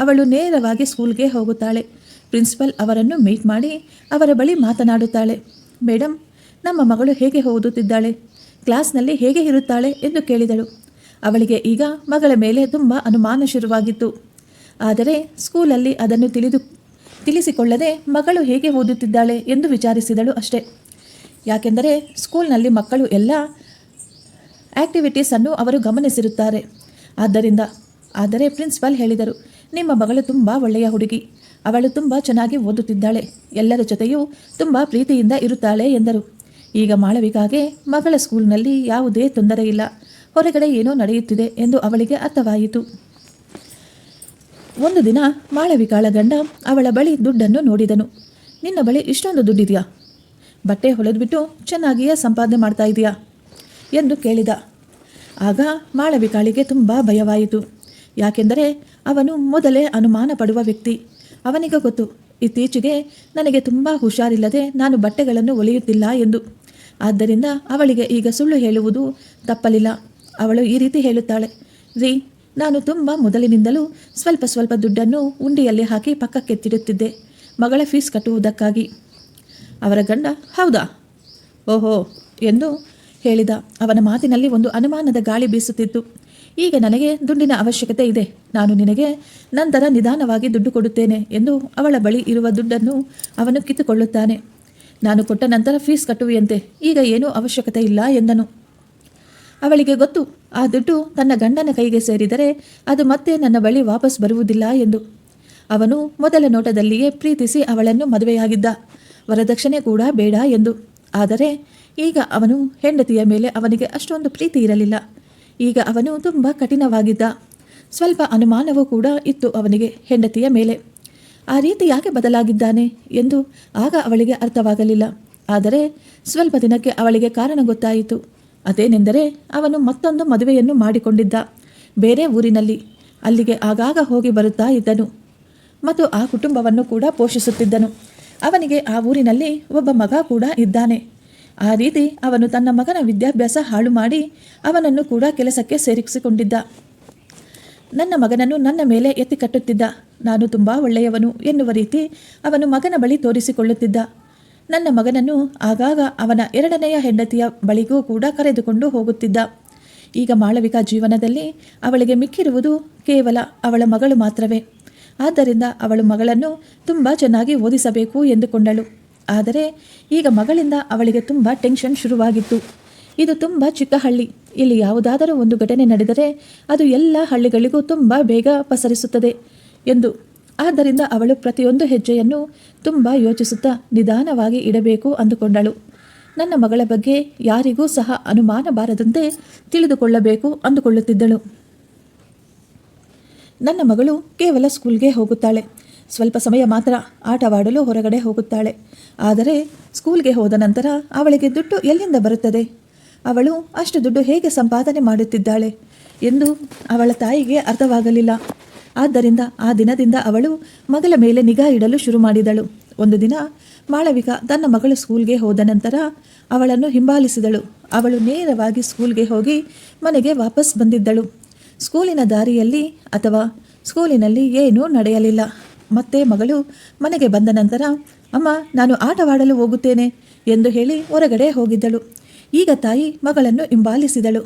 S1: ಅವಳು ನೇರವಾಗಿ ಸ್ಕೂಲ್ಗೆ ಹೋಗುತ್ತಾಳೆ. ಪ್ರಿನ್ಸಿಪಲ್ ಅವರನ್ನು ಮೀಟ್ ಮಾಡಿ ಅವರ ಬಳಿ ಮಾತನಾಡುತ್ತಾಳೆ. ಮೇಡಮ್, ನಮ್ಮ ಮಗಳು ಹೇಗೆ ಓದುತ್ತಿದ್ದಾಳೆ, ಕ್ಲಾಸ್ನಲ್ಲಿ ಹೇಗೆ ಇರುತ್ತಾಳೆ ಎಂದು ಕೇಳಿದಳು. ಅವಳಿಗೆ ಈಗ ಮಗಳ ಮೇಲೆ ತುಂಬ ಅನುಮಾನ ಶುರುವಾಗಿತ್ತು. ಆದರೆ ಸ್ಕೂಲಲ್ಲಿ ಅದನ್ನು ತಿಳಿಸಿಕೊಳ್ಳದೆ ಮಗಳು ಹೇಗೆ ಓದುತ್ತಿದ್ದಾಳೆ ಎಂದು ವಿಚಾರಿಸಿದಳು ಅಷ್ಟೇ. ಯಾಕೆಂದರೆ ಸ್ಕೂಲ್ನಲ್ಲಿ ಮಕ್ಕಳು ಎಲ್ಲ ಆ್ಯಕ್ಟಿವಿಟೀಸನ್ನು ಅವರು ಗಮನಿಸಿರುತ್ತಾರೆ. ಆದರೆ ಪ್ರಿನ್ಸಿಪಾಲ್ ಹೇಳಿದರು, ನಿಮ್ಮ ಮಗಳು ತುಂಬ ಒಳ್ಳೆಯ ಹುಡುಗಿ, ಅವಳು ತುಂಬ ಚೆನ್ನಾಗಿ ಓದುತ್ತಿದ್ದಾಳೆ, ಎಲ್ಲರ ಜೊತೆಯೂ ತುಂಬ ಪ್ರೀತಿಯಿಂದ ಇರುತ್ತಾಳೆ ಎಂದರು. ಈಗ ಮಾಳವಿಕಾಗೆ ಮಗಳ ಸ್ಕೂಲ್ನಲ್ಲಿ ಯಾವುದೇ ತೊಂದರೆ ಇಲ್ಲ, ಹೊರಗಡೆ ಏನೋ ನಡೆಯುತ್ತಿದೆ ಎಂದು ಅವಳಿಗೆ ಅರ್ಥವಾಯಿತು. ಒಂದು ದಿನ ಮಾಳವಿಕಾಳ ಗಂಡ ಅವಳ ಬಳಿ ದುಡ್ಡನ್ನು ನೋಡಿದನು. ನಿನ್ನ ಬಳಿ ಇಷ್ಟೊಂದು ದುಡ್ಡಿದೆಯಾ? ಬಟ್ಟೆ ಹೊಲೆದ್ಬಿಟ್ಟು ಚೆನ್ನಾಗಿಯೇ ಸಂಪಾದನೆ ಮಾಡ್ತಾ ಇದೆಯಾ ಎಂದು ಕೇಳಿದ. ಆಗ ಮಾಳವಿಕಾಳಿಗೆ ತುಂಬ ಭಯವಾಯಿತು. ಯಾಕೆಂದರೆ ಅವನು ಮೊದಲೇ ಅನುಮಾನ ಪಡುವ ವ್ಯಕ್ತಿ. ಅವನಿಗೆ ಗೊತ್ತು, ಇತ್ತೀಚೆಗೆ ನನಗೆ ತುಂಬ ಹುಷಾರಿಲ್ಲದೆ ನಾನು ಬಟ್ಟೆಗಳನ್ನು ಹೊಲಿಯುತ್ತಿಲ್ಲ ಎಂದು. ಆದ್ದರಿಂದ ಅವಳಿಗೆ ಈಗ ಸುಳ್ಳು ಹೇಳುವುದು ತಪ್ಪಲಿಲ್ಲ. ಅವಳು ಈ ರೀತಿ ಹೇಳುತ್ತಾಳೆ, ರೀ, ನಾನು ತುಂಬ ಮೊದಲಿನಿಂದಲೂ ಸ್ವಲ್ಪ ದುಡ್ಡನ್ನು ಉಂಡಿಯಲ್ಲಿ ಹಾಕಿ ಪಕ್ಕಕ್ಕೆತ್ತಿಡುತ್ತಿದ್ದೆ ಮಗಳ ಫೀಸ್ ಕಟ್ಟುವುದಕ್ಕಾಗಿ. ಅವರ ಗಂಡ, ಹೌದಾ, ಓಹೋ ಎಂದು ಹೇಳಿದ. ಅವನ ಮಾತಿನಲ್ಲಿ ಒಂದು ಅನುಮಾನದ ಗಾಳಿ ಬೀಸುತ್ತಿತ್ತು. ಈಗ ನನಗೆ ದುಡ್ಡಿನ ಅವಶ್ಯಕತೆ ಇದೆ, ನಾನು ನಿನಗೆ ನಂತರ ನಿಧಾನವಾಗಿ ದುಡ್ಡು ಕೊಡುತ್ತೇನೆ ಎಂದು ಅವಳ ಬಳಿ ಇರುವ ದುಡ್ಡನ್ನು ಅವನು ಕಿತ್ತುಕೊಳ್ಳುತ್ತಾನೆ. ನಾನು ಕೊಟ್ಟ ನಂತರ ಫೀಸ್ ಕಟ್ಟುವಿಯಂತೆ, ಈಗ ಏನೂ ಅವಶ್ಯಕತೆ ಇಲ್ಲ ಎಂದನು. ಅವಳಿಗೆ ಗೊತ್ತು, ಆ ದುಡ್ಡು ತನ್ನ ಗಂಡನ ಕೈಗೆ ಸೇರಿದರೆ ಅದು ಮತ್ತೆ ನನ್ನ ಬಳಿ ವಾಪಸ್ ಬರುವುದಿಲ್ಲ ಎಂದು. ಅವನು ಮೊದಲ ನೋಟದಲ್ಲಿಯೇ ಪ್ರೀತಿಸಿ ಅವಳನ್ನು ಮದುವೆಯಾಗಿದ್ದ, ವರದಕ್ಷಿಣೆ ಕೂಡ ಬೇಡ ಎಂದು. ಆದರೆ ಈಗ ಅವನು ಹೆಂಡತಿಯ ಮೇಲೆ ಅವನಿಗೆ ಅಷ್ಟೊಂದು ಪ್ರೀತಿ ಇರಲಿಲ್ಲ. ಈಗ ಅವನು ತುಂಬ ಕಠಿಣವಾಗಿದ್ದ. ಸ್ವಲ್ಪ ಅನುಮಾನವೂ ಕೂಡ ಇತ್ತು ಅವನಿಗೆ ಹೆಂಡತಿಯ ಮೇಲೆ. ಆ ರೀತಿ ಯಾಕೆ ಬದಲಾಗಿದ್ದಾನೆ ಎಂದು ಆಗ ಅವಳಿಗೆ ಅರ್ಥವಾಗಲಿಲ್ಲ. ಆದರೆ ಸ್ವಲ್ಪ ದಿನಕ್ಕೆ ಅವಳಿಗೆ ಕಾರಣ ಗೊತ್ತಾಯಿತು. ಅದೇನೆಂದರೆ ಅವನು ಮತ್ತೊಂದು ಮದುವೆಯನ್ನು ಮಾಡಿಕೊಂಡಿದ್ದ, ಬೇರೆ ಊರಿನಲ್ಲಿ. ಅಲ್ಲಿಗೆ ಆಗಾಗ ಹೋಗಿ ಬರುತ್ತಾ ಇದ್ದನು ಮತ್ತು ಆ ಕುಟುಂಬವನ್ನು ಕೂಡ ಪೋಷಿಸುತ್ತಿದ್ದನು. ಅವನಿಗೆ ಆ ಊರಿನಲ್ಲಿ ಒಬ್ಬ ಮಗ ಕೂಡ ಇದ್ದಾನೆ. ಆ ರೀತಿ ಅವನು ತನ್ನ ಮಗನ ವಿದ್ಯಾಭ್ಯಾಸ ಹಾಳು ಮಾಡಿ ಅವನನ್ನು ಕೂಡ ಕೆಲಸಕ್ಕೆ ಸೇರಿಸಿಕೊಂಡಿದ್ದ. ನನ್ನ ಮಗನನ್ನು ನನ್ನ ಮೇಲೆ ಎತ್ತಿ ಕಟ್ಟುತ್ತಿದ್ದ. ನಾನು ತುಂಬ ಒಳ್ಳೆಯವನು ಎನ್ನುವ ರೀತಿ ಅವನು ಮಗನ ಬಳಿ ತೋರಿಸಿಕೊಳ್ಳುತ್ತಿದ್ದ. ನನ್ನ ಮಗನನ್ನು ಆಗಾಗ ಅವನ ಎರಡನೆಯ ಹೆಂಡತಿಯ ಬಳಿಗೂ ಕೂಡ ಕರೆದುಕೊಂಡು ಹೋಗುತ್ತಿದ್ದ. ಈಗ ಮಾಳವಿಕಾ ಜೀವನದಲ್ಲಿ ಅವಳಿಗೆ ಮಿಕ್ಕಿರುವುದು ಕೇವಲ ಅವಳ ಮಗಳು ಮಾತ್ರವೇ. ಆದ್ದರಿಂದ ಅವಳು ಮಗಳನ್ನು ತುಂಬ ಚೆನ್ನಾಗಿ ಓದಿಸಬೇಕು ಎಂದುಕೊಂಡಳು. ಆದರೆ ಈಗ ಮಗಳಿಂದ ಅವಳಿಗೆ ತುಂಬ ಟೆನ್ಷನ್ ಶುರುವಾಗಿತ್ತು. ಇದು ತುಂಬ ಚಿಕ್ಕ ಹಳ್ಳಿ. ಇಲ್ಲಿ ಯಾವುದಾದರೂ ಒಂದು ಘಟನೆ ನಡೆದರೆ ಅದು ಎಲ್ಲ ಹಳ್ಳಿಗಳಿಗೂ ತುಂಬ ಬೇಗ ಪಸರಿಸುತ್ತದೆ ಎಂದು ಆದ್ದರಿಂದ ಅವಳು ಪ್ರತಿಯೊಂದು ಹೆಜ್ಜೆಯನ್ನು ತುಂಬ ಯೋಚಿಸುತ್ತಾ ನಿಧಾನವಾಗಿ ಇಡಬೇಕು ಅಂದುಕೊಂಡಳು. ನನ್ನ ಮಗಳ ಬಗ್ಗೆ ಯಾರಿಗೂ ಸಹ ಅನುಮಾನ ಬಾರದಂತೆ ತಿಳಿದುಕೊಳ್ಳಬೇಕು ಅಂದುಕೊಳ್ಳುತ್ತಿದ್ದಳು. ನನ್ನ ಮಗಳು ಕೇವಲ ಸ್ಕೂಲ್ಗೆ ಹೋಗುತ್ತಾಳೆ. ಸ್ವಲ್ಪ ಸಮಯ ಮಾತ್ರ ಆಟವಾಡಲು ಹೊರಗಡೆ ಹೋಗುತ್ತಾಳೆ. ಆದರೆ ಸ್ಕೂಲ್ಗೆ ಹೋದ ನಂತರ ಅವಳಿಗೆ ದುಡ್ಡು ಎಲ್ಲಿಂದ ಬರುತ್ತದೆ? ಅವಳು ಅಷ್ಟು ದುಡ್ಡು ಹೇಗೆ ಸಂಪಾದನೆ ಮಾಡುತ್ತಿದ್ದಾಳೆ ಎಂದು ಅವಳ ತಾಯಿಗೆ ಅರ್ಥವಾಗಲಿಲ್ಲ. ಆದ್ದರಿಂದ ಆ ದಿನದಿಂದ ಅವಳು ಮಗಳ ಮೇಲೆ ನಿಗಾ ಇಡಲು ಶುರು ಮಾಡಿದಳು. ಒಂದು ದಿನ ಮಾಳವಿಕಾ ತನ್ನ ಮಗಳು ಸ್ಕೂಲ್ಗೆ ಹೋದ ನಂತರ ಅವಳನ್ನು ಹಿಂಬಾಲಿಸಿದಳು. ಅವಳು ನೇರವಾಗಿ ಸ್ಕೂಲ್ಗೆ ಹೋಗಿ ಮನೆಗೆ ವಾಪಸ್ ಬಂದಿದ್ದಳು. ಸ್ಕೂಲಿನ ದಾರಿಯಲ್ಲಿ ಅಥವಾ ಸ್ಕೂಲಿನಲ್ಲಿ ಏನೂ ನಡೆಯಲಿಲ್ಲ. ಮತ್ತೆ ಮಗಳು ಮನೆಗೆ ಬಂದ ನಂತರ, ಅಮ್ಮ, ನಾನು ಆಟವಾಡಲು ಹೋಗುತ್ತೇನೆ ಎಂದು ಹೇಳಿ ಹೊರಗಡೆ ಹೋಗಿದ್ದಳು. ಈಗ ತಾಯಿ ಮಗಳನ್ನು ಹಿಂಬಾಲಿಸಿದಳು.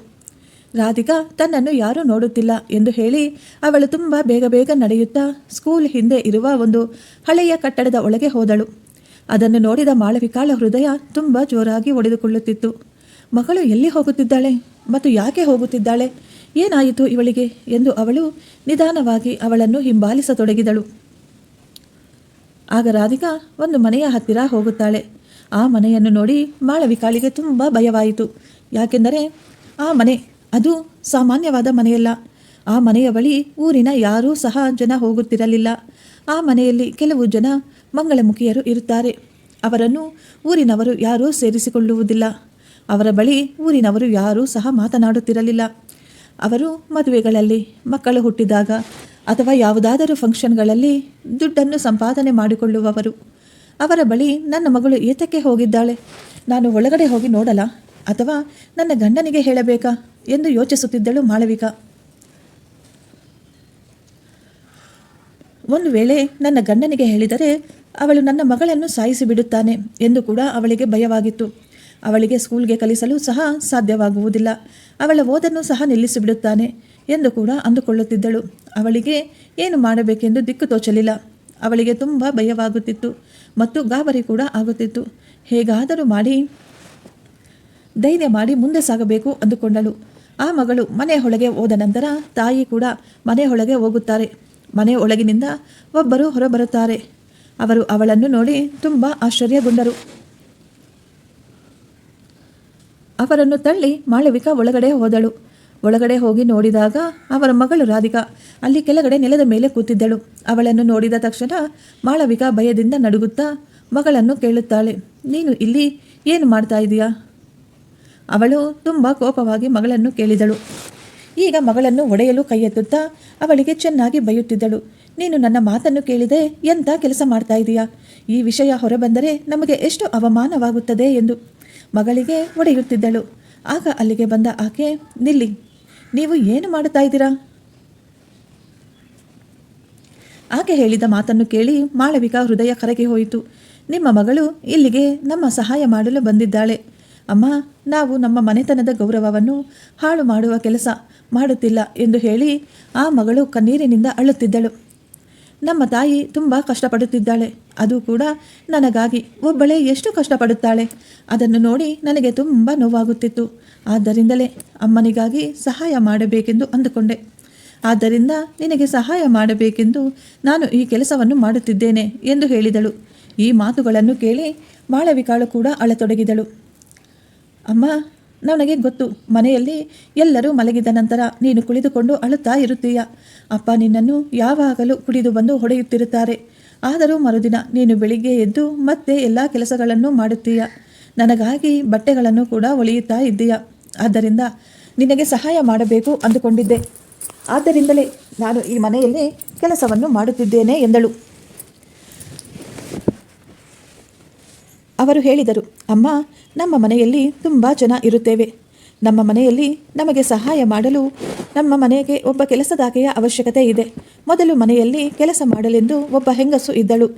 S1: ರಾಧಿಕಾ ತನ್ನನ್ನು ಯಾರೂ ನೋಡುತ್ತಿಲ್ಲ ಎಂದು ಹೇಳಿ ಅವಳು ತುಂಬ ಬೇಗ ಬೇಗ ನಡೆಯುತ್ತಾ ಸ್ಕೂಲ್ ಹಿಂದೆ ಇರುವ ಒಂದು ಹಳೆಯ ಕಟ್ಟಡದ ಒಳಗೆ ಹೋದಳು. ಅದನ್ನು ನೋಡಿದ ಮಾಳವಿಕಾಳ ಹೃದಯ ತುಂಬ ಜೋರಾಗಿ ಒಡೆದುಕೊಳ್ಳುತ್ತಿತ್ತು. ಮಗಳು ಎಲ್ಲಿ ಹೋಗುತ್ತಿದ್ದಾಳೆ ಮತ್ತು ಯಾಕೆ ಹೋಗುತ್ತಿದ್ದಾಳೆ? ಏನಾಯಿತು ಇವಳಿಗೆ ಎಂದು ಅವಳು ನಿಧಾನವಾಗಿ ಅವಳನ್ನು ಹಿಂಬಾಲಿಸತೊಡಗಿದಳು. ಆಗ ರಾಧಿಕಾ ಒಂದು ಮನೆಯ ಹತ್ತಿರ ಹೋಗುತ್ತಾಳೆ. ಆ ಮನೆಯನ್ನು ನೋಡಿ ಮಾಳವಿಕಾಳಿಗೆ ತುಂಬ ಭಯವಾಯಿತು. ಯಾಕೆಂದರೆ ಆ ಮನೆ ಅದು ಸಾಮಾನ್ಯವಾದ ಮನೆಯಲ್ಲ. ಆ ಮನೆಯ ಬಳಿ ಊರಿನ ಯಾರೂ ಸಹ ಜನ ಹೋಗುತ್ತಿರಲಿಲ್ಲ. ಆ ಮನೆಯಲ್ಲಿ ಕೆಲವು ಜನ ಮಂಗಳಮುಖಿಯರು ಇರುತ್ತಾರೆ. ಅವರನ್ನು ಊರಿನವರು ಯಾರೂ ಸೇರಿಸಿಕೊಳ್ಳುವುದಿಲ್ಲ. ಅವರ ಬಳಿ ಊರಿನವರು ಯಾರೂ ಸಹ ಮಾತನಾಡುತ್ತಿರಲಿಲ್ಲ. ಅವರು ಮದುವೆಗಳಲ್ಲಿ, ಮಕ್ಕಳು ಹುಟ್ಟಿದಾಗ ಅಥವಾ ಯಾವುದಾದರೂ ಫಂಕ್ಷನ್ಗಳಲ್ಲಿ ದುಡ್ಡನ್ನು ಸಂಪಾದನೆ ಮಾಡಿಕೊಳ್ಳುವವರು. ಅವರ ಬಳಿ ನನ್ನ ಮಗಳು ಏತಕ್ಕೆ ಹೋಗಿದ್ದಾಳೆ? ನಾನು ಒಳಗಡೆ ಹೋಗಿ ನೋಡಲಾ ಅಥವಾ ನನ್ನ ಗಂಡನಿಗೆ ಹೇಳಬೇಕಾ ಎಂದು ಯೋಚಿಸುತ್ತಿದ್ದಳು ಮಾಳವಿಕಾ. ಒಂದು ವೇಳೆ ನನ್ನ ಗಂಡನಿಗೆ ಹೇಳಿದರೆ ಅವಳು ನನ್ನ ಮಗಳನ್ನು ಸಾಯಿಸಿ ಬಿಡುತ್ತಾನೆ ಎಂದು ಕೂಡ ಅವಳಿಗೆ ಭಯವಾಗಿತ್ತು. ಅವಳಿಗೆ ಸ್ಕೂಲ್ಗೆ ಕಲಿಸಲು ಸಹ ಸಾಧ್ಯವಾಗುವುದಿಲ್ಲ. ಅವಳ ಓದನ್ನು ಸಹ ನಿಲ್ಲಿಸಿಬಿಡುತ್ತಾನೆ ಎಂದು ಕೂಡ ಅಂದುಕೊಳ್ಳುತ್ತಿದ್ದಳು. ಅವಳಿಗೆ ಏನು ಮಾಡಬೇಕೆಂದು ದಿಕ್ಕು ತೋಚಲಿಲ್ಲ. ಅವಳಿಗೆ ತುಂಬ ಭಯವಾಗುತ್ತಿತ್ತು ಮತ್ತು ಗಾಬರಿ ಕೂಡ ಆಗುತ್ತಿತ್ತು. ಹೇಗಾದರೂ ಮಾಡಿ ಧೈರ್ಯ ಮಾಡಿ ಮುಂದೆ ಸಾಗಬೇಕು ಅಂದುಕೊಂಡಳು. ಆ ಮಗಳು ಮನೆಯೊಳಗೆ ಹೋದ ನಂತರ ತಾಯಿ ಕೂಡ ಮನೆಯೊಳಗೆ ಹೋಗುತ್ತಾರೆ. ಮನೆ ಒಳಗಿನಿಂದ ಒಬ್ಬರು ಹೊರಬರುತ್ತಾರೆ. ಅವರು ಅವಳನ್ನು ನೋಡಿ ತುಂಬ ಆಶ್ಚರ್ಯಗೊಂಡರು. ಅವರನ್ನು ತಳ್ಳಿ ಮಾಳವಿಕಾ ಒಳಗಡೆ ಹೋದಳು. ಒಳಗಡೆ ಹೋಗಿ ನೋಡಿದಾಗ ಅವರ ಮಗಳು ರಾಧಿಕಾ ಅಲ್ಲಿ ಕೆಳಗಡೆ ನೆಲದ ಮೇಲೆ ಕೂತಿದ್ದಳು. ಅವಳನ್ನು ನೋಡಿದ ತಕ್ಷಣ ಮಾಳವಿಕಾ ಭಯದಿಂದ ನಡುಗುತ್ತಾ ಮಗಳನ್ನು ಕೇಳುತ್ತಾಳೆ, ನೀನು ಇಲ್ಲಿ ಏನು ಮಾಡ್ತಾ ಇದೀಯಾ? ಅವಳು ತುಂಬ ಕೋಪವಾಗಿ ಮಗಳನ್ನು ಕೇಳಿದಳು. ಈಗ ಮಗಳನ್ನು ಒಡೆಯಲು ಕೈ ಎತ್ತುತ್ತಾ ಅವಳಿಗೆ ಚೆನ್ನಾಗಿ ಬೈಯುತ್ತಿದ್ದಳು. ನೀನು ನನ್ನ ಮಾತನ್ನು ಕೇಳಿದೆ, ಎಂಥ ಕೆಲಸ ಮಾಡ್ತಾ ಇದೀಯಾ? ಈ ವಿಷಯ ಹೊರಬಂದರೆ ನಮಗೆ ಎಷ್ಟು ಅವಮಾನವಾಗುತ್ತದೆ ಎಂದು ಮಗಳಿಗೆ ಒಡೆಯುತ್ತಿದ್ದಳು. ಆಗ ಅಲ್ಲಿಗೆ ಬಂದ ಆಕೆ, ನಿಲ್ಲಿ, ನೀವು ಏನು ಮಾಡುತ್ತಾ ಇದ್ದೀರಾ? ಆಕೆ ಹೇಳಿದ ಮಾತನ್ನು ಕೇಳಿ ಮಾಳವಿಕಾ ಹೃದಯ ಕರಗಿ ಹೋಯಿತು. ನಿಮ್ಮ ಮಗಳು ಇಲ್ಲಿಗೆ ನಮ್ಮ ಸಹಾಯ ಮಾಡಲು ಬಂದಿದ್ದಾಳೆ. ಅಮ್ಮ, ನಾವು ನಮ್ಮ ಮನೆತನದ ಗೌರವವನ್ನು ಹಾಳು ಮಾಡುವ ಕೆಲಸ ಮಾಡುತ್ತಿಲ್ಲ ಎಂದು ಹೇಳಿ ಆ ಮಗಳು ಕಣ್ಣೀರಿನಿಂದ ಅಳುತ್ತಿದ್ದಳು. ನಮ್ಮ ತಾಯಿ ತುಂಬ ಕಷ್ಟಪಡುತ್ತಿದ್ದಾಳೆ, ಅದು ಕೂಡ ನನಗಾಗಿ. ಒಬ್ಬಳೇ ಎಷ್ಟು ಕಷ್ಟಪಡುತ್ತಾಳೆ ಅದನ್ನು ನೋಡಿ ನನಗೆ ತುಂಬ ನೋವಾಗುತ್ತಿತ್ತು. ಆದ್ದರಿಂದಲೇ ಅಮ್ಮನಿಗಾಗಿ ಸಹಾಯ ಮಾಡಬೇಕೆಂದು ಅಂದುಕೊಂಡೆ. ಆದ್ದರಿಂದ ನಿನಗೆ ಸಹಾಯ ಮಾಡಬೇಕೆಂದು ನಾನು ಈ ಕೆಲಸವನ್ನು ಮಾಡುತ್ತಿದ್ದೇನೆ ಎಂದು ಹೇಳಿದಳು. ಈ ಮಾತುಗಳನ್ನು ಕೇಳಿ ಮಾಳವಿಕಾಳು ಕೂಡ ಅಳತೊಡಗಿದಳು. ಅಮ್ಮ, ನನಗೆ ಗೊತ್ತು, ಮನೆಯಲ್ಲಿ ಎಲ್ಲರೂ ಮಲಗಿದ ನಂತರ ನೀನು ಕುಳಿತುಕೊಂಡು ಅಳುತ್ತಾ ಇರುತ್ತೀಯ. ಅಪ್ಪ ನಿನ್ನನ್ನು ಯಾವಾಗಲೂ ಕುಡಿದು ಬಂದು ಹೊಡೆಯುತ್ತಿರುತ್ತಾರೆ. ಆದರೂ ಮರುದಿನ ನೀನು ಬೆಳಿಗ್ಗೆ ಎದ್ದು ಮತ್ತೆ ಎಲ್ಲ ಕೆಲಸಗಳನ್ನು ಮಾಡುತ್ತೀಯ. ನನಗಾಗಿ ಬಟ್ಟೆಗಳನ್ನು ಕೂಡ ಹೊಲಿಯುತ್ತಾ ಇದ್ದೀಯ. ಆದ್ದರಿಂದ ನಿನಗೆ ಸಹಾಯ ಮಾಡಬೇಕು ಅಂದುಕೊಂಡಿದ್ದೆ. ಆದ್ದರಿಂದಲೇ ನಾನು ಈ ಮನೆಯಲ್ಲಿ ಕೆಲಸವನ್ನು ಮಾಡುತ್ತಿದ್ದೇನೆ ಎಂದಳು. ಅವರು ಹೇಳಿದರು, ಅಮ್ಮ, ನಮ್ಮ ಮನೆಯಲ್ಲಿ ತುಂಬ ಜನ ಇರುತ್ತೇವೆ. ನಮ್ಮ ಮನೆಯಲ್ಲಿ ನಮಗೆ ಸಹಾಯ ಮಾಡಲು ನಮ್ಮ ಮನೆಗೆ ಒಬ್ಬ ಕೆಲಸದಾಕೆಯ ಅವಶ್ಯಕತೆ ಇದೆ. ಮೊದಲು ಮನೆಯಲ್ಲಿ ಕೆಲಸ ಮಾಡಲೆಂದು ಒಬ್ಬ ಹೆಂಗಸು ಇದ್ದಳು.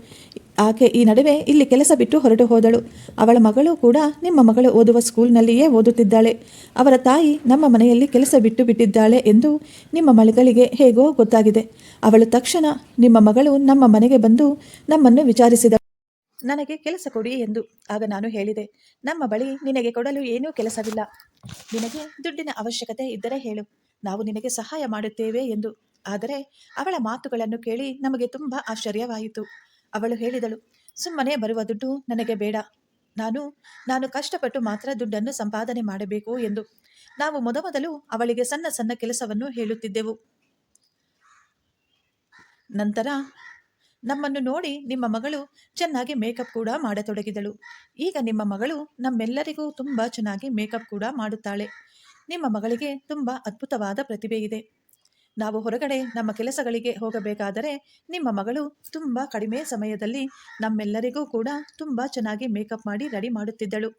S1: ಆಕೆ ಈ ನಡುವೆ ಇಲ್ಲಿ ಕೆಲಸ ಬಿಟ್ಟು ಹೊರಟು ಹೋದಳು. ಅವಳ ಮಗಳು ಕೂಡ ನಿಮ್ಮ ಮಗಳು ಓದುವ ಸ್ಕೂಲ್ನಲ್ಲಿಯೇ ಓದುತ್ತಿದ್ದಾಳೆ. ಅವರ ತಾಯಿ ನಮ್ಮ ಮನೆಯಲ್ಲಿ ಕೆಲಸ ಬಿಟ್ಟು ಬಿಟ್ಟಿದ್ದಾಳೆ ಎಂದು ನಿಮ್ಮ ಮಗಳಿಗೆ ಹೇಗೋ ಗೊತ್ತಾಗಿದೆ. ಅವಳು ತಕ್ಷಣ ನಿಮ್ಮ ಮಗಳು ನಮ್ಮ ಮನೆಗೆ ಬಂದು ನಮ್ಮನ್ನು ವಿಚಾರಿಸಿದಳು, ನನಗೆ ಕೆಲಸ ಕೊಡಿ ಎಂದು. ಆಗ ನಾನು ಹೇಳಿದೆ, ನಮ್ಮ ಬಳಿ ನಿನಗೆ ಕೊಡಲು ಏನೂ ಕೆಲಸವಿಲ್ಲ. ನಿನಗೆ ದುಡ್ಡಿನ ಅವಶ್ಯಕತೆ ಇದ್ದರೆ ಹೇಳು, ನಾವು ನಿನಗೆ ಸಹಾಯ ಮಾಡುತ್ತೇವೆ ಎಂದು. ಆದರೆ ಅವಳ ಮಾತುಗಳನ್ನು ಕೇಳಿ ನಮಗೆ ತುಂಬ ಆಶ್ಚರ್ಯವಾಯಿತು. ಅವಳು ಹೇಳಿದಳು, ಸುಮ್ಮನೆ ಬರುವ ದುಡ್ಡು ನನಗೆ ಬೇಡ. ನಾನು ಕಷ್ಟಪಟ್ಟು ಮಾತ್ರ ದುಡ್ಡನ್ನು ಸಂಪಾದನೆ ಮಾಡಬೇಕು ಎಂದು. ನಾವು ಮೊದಮೊದಲು ಅವಳಿಗೆ ಸಣ್ಣ ಸಣ್ಣ ಕೆಲಸವನ್ನು ಹೇಳುತ್ತಿದ್ದೆವು. ನಂತರ ನಮ್ಮನ್ನು ನೋಡಿ ನಿಮ್ಮ ಮಗಳು ಚೆನ್ನಾಗಿ ಮೇಕಪ್ ಕೂಡ ಮಾಡತೊಡಗಿದಳು. ಈಗ ನಿಮ್ಮ ಮಗಳು ನಮ್ಮೆಲ್ಲರಿಗೂ ತುಂಬ ಚೆನ್ನಾಗಿ ಮೇಕಪ್ ಕೂಡ ಮಾಡುತ್ತಾಳೆ. ನಿಮ್ಮ ಮಗಳಿಗೆ ತುಂಬ ಅದ್ಭುತವಾದ ಪ್ರತಿಭೆ ಇದೆ. ನಾವು ಹೊರಗಡೆ ನಮ್ಮ ಕೆಲಸಗಳಿಗೆ ಹೋಗಬೇಕಾದರೆ ನಿಮ್ಮ ಮಗಳು ತುಂಬ ಕಡಿಮೆ ಸಮಯದಲ್ಲಿ ನಮ್ಮೆಲ್ಲರಿಗೂ ಕೂಡ ತುಂಬ ಚೆನ್ನಾಗಿ ಮೇಕಪ್ ಮಾಡಿ ರೆಡಿ ಮಾಡುತ್ತಿದ್ದಳು.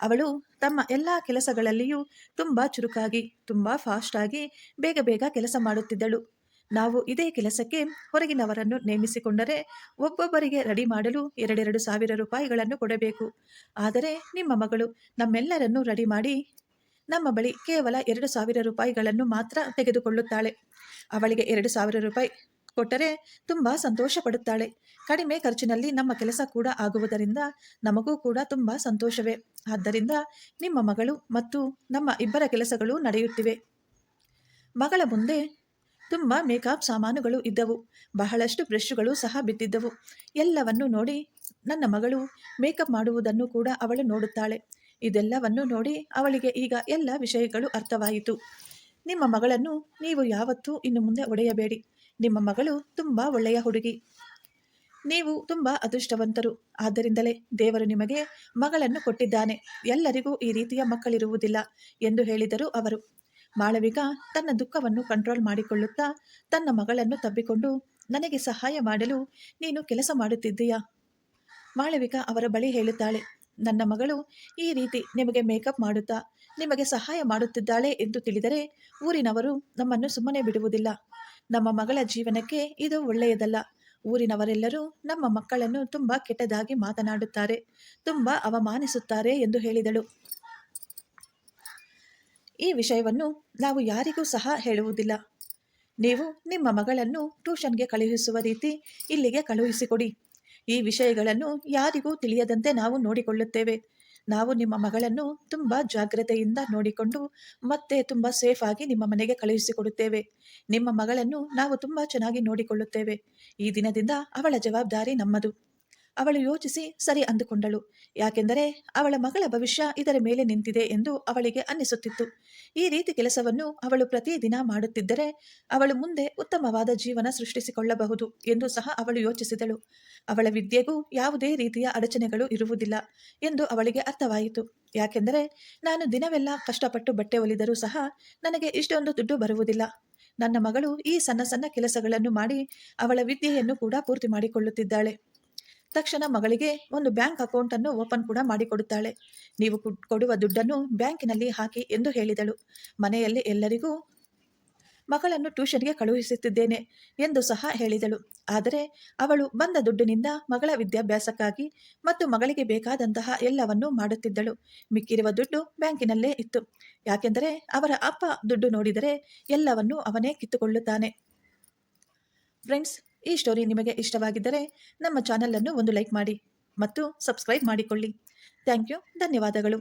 S1: ಅವಳು ತಮ್ಮ ಎಲ್ಲ ಕೆಲಸಗಳಲ್ಲಿಯೂ ತುಂಬ ಚುರುಕಾಗಿ, ತುಂಬ ಫಾಸ್ಟಾಗಿ ಬೇಗ ಬೇಗ ಕೆಲಸ ಮಾಡುತ್ತಿದ್ದಳು. ನಾವು ಇದೇ ಕೆಲಸಕ್ಕೆ ಹೊರಗಿನವರನ್ನು ನೇಮಿಸಿಕೊಂಡರೆ ಒಬ್ಬೊಬ್ಬರಿಗೆ ರೆಡಿ ಮಾಡಲು 2,000 ರೂಪಾಯಿಗಳನ್ನು ಕೊಡಬೇಕು. ಆದರೆ ನಿಮ್ಮ ಮಗಳು ನಮ್ಮೆಲ್ಲರನ್ನು ರೆಡಿ ಮಾಡಿ ನಮ್ಮ ಬಳಿ ಕೇವಲ 2,000 ರೂಪಾಯಿಗಳನ್ನು ಮಾತ್ರ ತೆಗೆದುಕೊಳ್ಳುತ್ತಾಳೆ. ಅವಳಿಗೆ 2,000 ರೂಪಾಯಿ ಕೊಟ್ಟರೆ ತುಂಬ ಸಂತೋಷ ಪಡುತ್ತಾಳೆ. ಕಡಿಮೆ ಖರ್ಚಿನಲ್ಲಿ ನಮ್ಮ ಕೆಲಸ ಕೂಡ ಆಗುವುದರಿಂದ ನಮಗೂ ಕೂಡ ತುಂಬ ಸಂತೋಷವೇ. ಆದ್ದರಿಂದ ನಿಮ್ಮ ಮಗಳು ಮತ್ತು ನಮ್ಮ ಇಬ್ಬರ ಕೆಲಸಗಳು ನಡೆಯುತ್ತಿವೆ. ಮಗಳ ಮುಂದೆ ತುಂಬ ಮೇಕಪ್ ಸಾಮಾನುಗಳು ಇದ್ದವು. ಬಹಳಷ್ಟು ಬ್ರಷ್ಗಳು ಸಹ ಬಿದ್ದಿದ್ದವು. ಎಲ್ಲವನ್ನು ನೋಡಿ ನನ್ನ ಮಗಳು ಮೇಕಪ್ ಮಾಡುವುದನ್ನು ಕೂಡ ಅವಳು ನೋಡುತ್ತಾಳೆ. ಇದೆಲ್ಲವನ್ನು ನೋಡಿ ಅವಳಿಗೆ ಈಗ ಎಲ್ಲ ವಿಷಯಗಳು ಅರ್ಥವಾಯಿತು. ನಿಮ್ಮ ಮಗಳನ್ನು ನೀವು ಯಾವತ್ತೂ ಇನ್ನು ಮುಂದೆ ಒಡೆಯಬೇಡಿ. ನಿಮ್ಮ ಮಗಳು ತುಂಬ ಒಳ್ಳೆಯ ಹುಡುಗಿ. ನೀವು ತುಂಬ ಅದೃಷ್ಟವಂತರು. ಆದ್ದರಿಂದಲೇ ದೇವರು ನಿಮಗೆ ಮಗಳನ್ನು ಕೊಟ್ಟಿದ್ದಾನೆ. ಎಲ್ಲರಿಗೂ ಈ ರೀತಿಯ ಮಕ್ಕಳಿರುವುದಿಲ್ಲ ಎಂದು ಹೇಳಿದರು ಅವರು. ಮಾಳವಿಕಾ ತನ್ನ ದುಃಖವನ್ನು ಕಂಟ್ರೋಲ್ ಮಾಡಿಕೊಳ್ಳುತ್ತಾ ತನ್ನ ಮಗಳನ್ನು ತಬ್ಬಿಕೊಂಡು, ನನಗೆ ಸಹಾಯ ಮಾಡಲು ನೀನು ಕೆಲಸ ಮಾಡುತ್ತಿದ್ದೀಯಾ? ಮಾಳವಿಕಾ ಅವರ ಬಳಿ ಹೇಳುತ್ತಾಳೆ, ನನ್ನ ಮಗಳು ಈ ರೀತಿ ನಿಮಗೆ ಮೇಕಪ್ ಮಾಡುತ್ತಾ ನಿಮಗೆ ಸಹಾಯ ಮಾಡುತ್ತಿದ್ದಾಳೆ ಎಂದು ತಿಳಿದರೆ ಊರಿನವರು ನಮ್ಮನ್ನು ಸುಮ್ಮನೆ ಬಿಡುವುದಿಲ್ಲ. ನಮ್ಮ ಮಗಳ ಜೀವನಕ್ಕೆ ಇದು ಒಳ್ಳೆಯದಲ್ಲ. ಊರಿನವರೆಲ್ಲರೂ ನಮ್ಮ ಮಕ್ಕಳನ್ನು ತುಂಬ ಕೆಟ್ಟದಾಗಿ ಮಾತನಾಡುತ್ತಾರೆ, ತುಂಬ ಅವಮಾನಿಸುತ್ತಾರೆ ಎಂದು ಹೇಳಿದಳು. ಈ ವಿಷಯವನ್ನು ನಾವು ಯಾರಿಗೂ ಸಹ ಹೇಳುವುದಿಲ್ಲ. ನೀವು ನಿಮ್ಮ ಮಗಳನ್ನು ಟ್ಯೂಷನ್ಗೆ ಕಳುಹಿಸುವ ರೀತಿ ಇಲ್ಲಿಗೆ ಕಳುಹಿಸಿಕೊಡಿ. ಈ ವಿಷಯಗಳನ್ನು ಯಾರಿಗೂ ತಿಳಿಯದಂತೆ ನಾವು ನೋಡಿಕೊಳ್ಳುತ್ತೇವೆ. ನಾವು ನಿಮ್ಮ ಮಗಳನ್ನು ತುಂಬ ಜಾಗ್ರತೆಯಿಂದ ನೋಡಿಕೊಂಡು ಮತ್ತೆ ತುಂಬ ಸೇಫ್ ಆಗಿ ನಿಮ್ಮ ಮನೆಗೆ ಕಳುಹಿಸಿಕೊಡುತ್ತೇವೆ. ನಿಮ್ಮ ಮಗಳನ್ನು ನಾವು ತುಂಬ ಚೆನ್ನಾಗಿ ನೋಡಿಕೊಳ್ಳುತ್ತೇವೆ. ಈ ದಿನದಿಂದ ಅವಳ ಜವಾಬ್ದಾರಿ ನಮ್ಮದು. ಅವಳು ಯೋಚಿಸಿ ಸರಿ ಅಂದುಕೊಂಡಳು. ಯಾಕೆಂದರೆ ಅವಳ ಮಗಳ ಭವಿಷ್ಯ ಇದರ ಮೇಲೆ ನಿಂತಿದೆ ಎಂದು ಅವಳಿಗೆ ಅನ್ನಿಸುತ್ತಿತ್ತು. ಈ ರೀತಿ ಕೆಲಸವನ್ನು ಅವಳು ಪ್ರತಿದಿನ ಮಾಡುತ್ತಿದ್ದರೆ ಅವಳು ಮುಂದೆ ಉತ್ತಮವಾದ ಜೀವನ ಸೃಷ್ಟಿಸಿಕೊಳ್ಳಬಹುದು ಎಂದು ಸಹ ಅವಳು ಯೋಚಿಸಿದಳು. ಅವಳ ವಿದ್ಯೆಗೂ ಯಾವುದೇ ರೀತಿಯ ಅಡಚಣೆಗಳು ಇರುವುದಿಲ್ಲ ಎಂದು ಅವಳಿಗೆ ಅರ್ಥವಾಯಿತು. ಯಾಕೆಂದರೆ ನಾನು ದಿನವೆಲ್ಲ ಕಷ್ಟಪಟ್ಟು ಬಟ್ಟೆ ಹೊಲಿದರೂ ಸಹ ನನಗೆ ಇಷ್ಟೊಂದು ದುಡ್ಡು ಬರುವುದಿಲ್ಲ. ನನ್ನ ಮಗಳು ಈ ಸಣ್ಣ ಸಣ್ಣ ಕೆಲಸಗಳನ್ನು ಮಾಡಿ ಅವಳ ವಿದ್ಯೆಯನ್ನು ಕೂಡ ಪೂರ್ತಿ ಮಾಡಿಕೊಳ್ಳುತ್ತಿದ್ದಾಳೆ. ತಕ್ಷಣ ಮಗಳಿಗೆ ಒಂದು ಬ್ಯಾಂಕ್ ಅಕೌಂಟ್ ಅನ್ನು ಓಪನ್ ಕೂಡ ಮಾಡಿಕೊಡುತ್ತಾಳೆ. ನೀವು ಕೊಡುವ ದುಡ್ಡನ್ನು ಬ್ಯಾಂಕಿನಲ್ಲಿ ಹಾಕಿ ಎಂದು ಹೇಳಿದಳು. ಮನೆಯಲ್ಲಿ ಎಲ್ಲರಿಗೂ ಮಗಳನ್ನು ಟ್ಯೂಷನ್ಗೆ ಕಳುಹಿಸುತ್ತಿದ್ದೇನೆ ಎಂದು ಸಹ ಹೇಳಿದಳು. ಆದರೆ ಅವಳು ಬಂದ ದುಡ್ಡಿನಿಂದ ಮಗಳ ವಿದ್ಯಾಭ್ಯಾಸಕ್ಕಾಗಿ ಮತ್ತು ಮಗಳಿಗೆ ಬೇಕಾದಂತಹ ಎಲ್ಲವನ್ನೂ ಮಾಡುತ್ತಿದ್ದಳು. ಮಿಕ್ಕಿರುವ ದುಡ್ಡು ಬ್ಯಾಂಕಿನಲ್ಲೇ ಇತ್ತು. ಯಾಕೆಂದರೆ ಅವರ ಅಪ್ಪ ದುಡ್ಡು ನೋಡಿದರೆ ಎಲ್ಲವನ್ನೂ ಅವನೇ ಕಿತ್ತುಕೊಳ್ಳುತ್ತಾನೆ. ಫ್ರೆಂಡ್ಸ್, ಈ ಸ್ಟೋರಿ ನಿಮಗೆ ಇಷ್ಟವಾಗಿದ್ದರೆ ನಮ್ಮ ಚಾನಲನ್ನು ಒಂದು ಲೈಕ್ ಮಾಡಿ ಮತ್ತು ಸಬ್ಸ್ಕ್ರೈಬ್ ಮಾಡಿಕೊಳ್ಳಿ. Thank you. ಧನ್ಯವಾದಗಳು.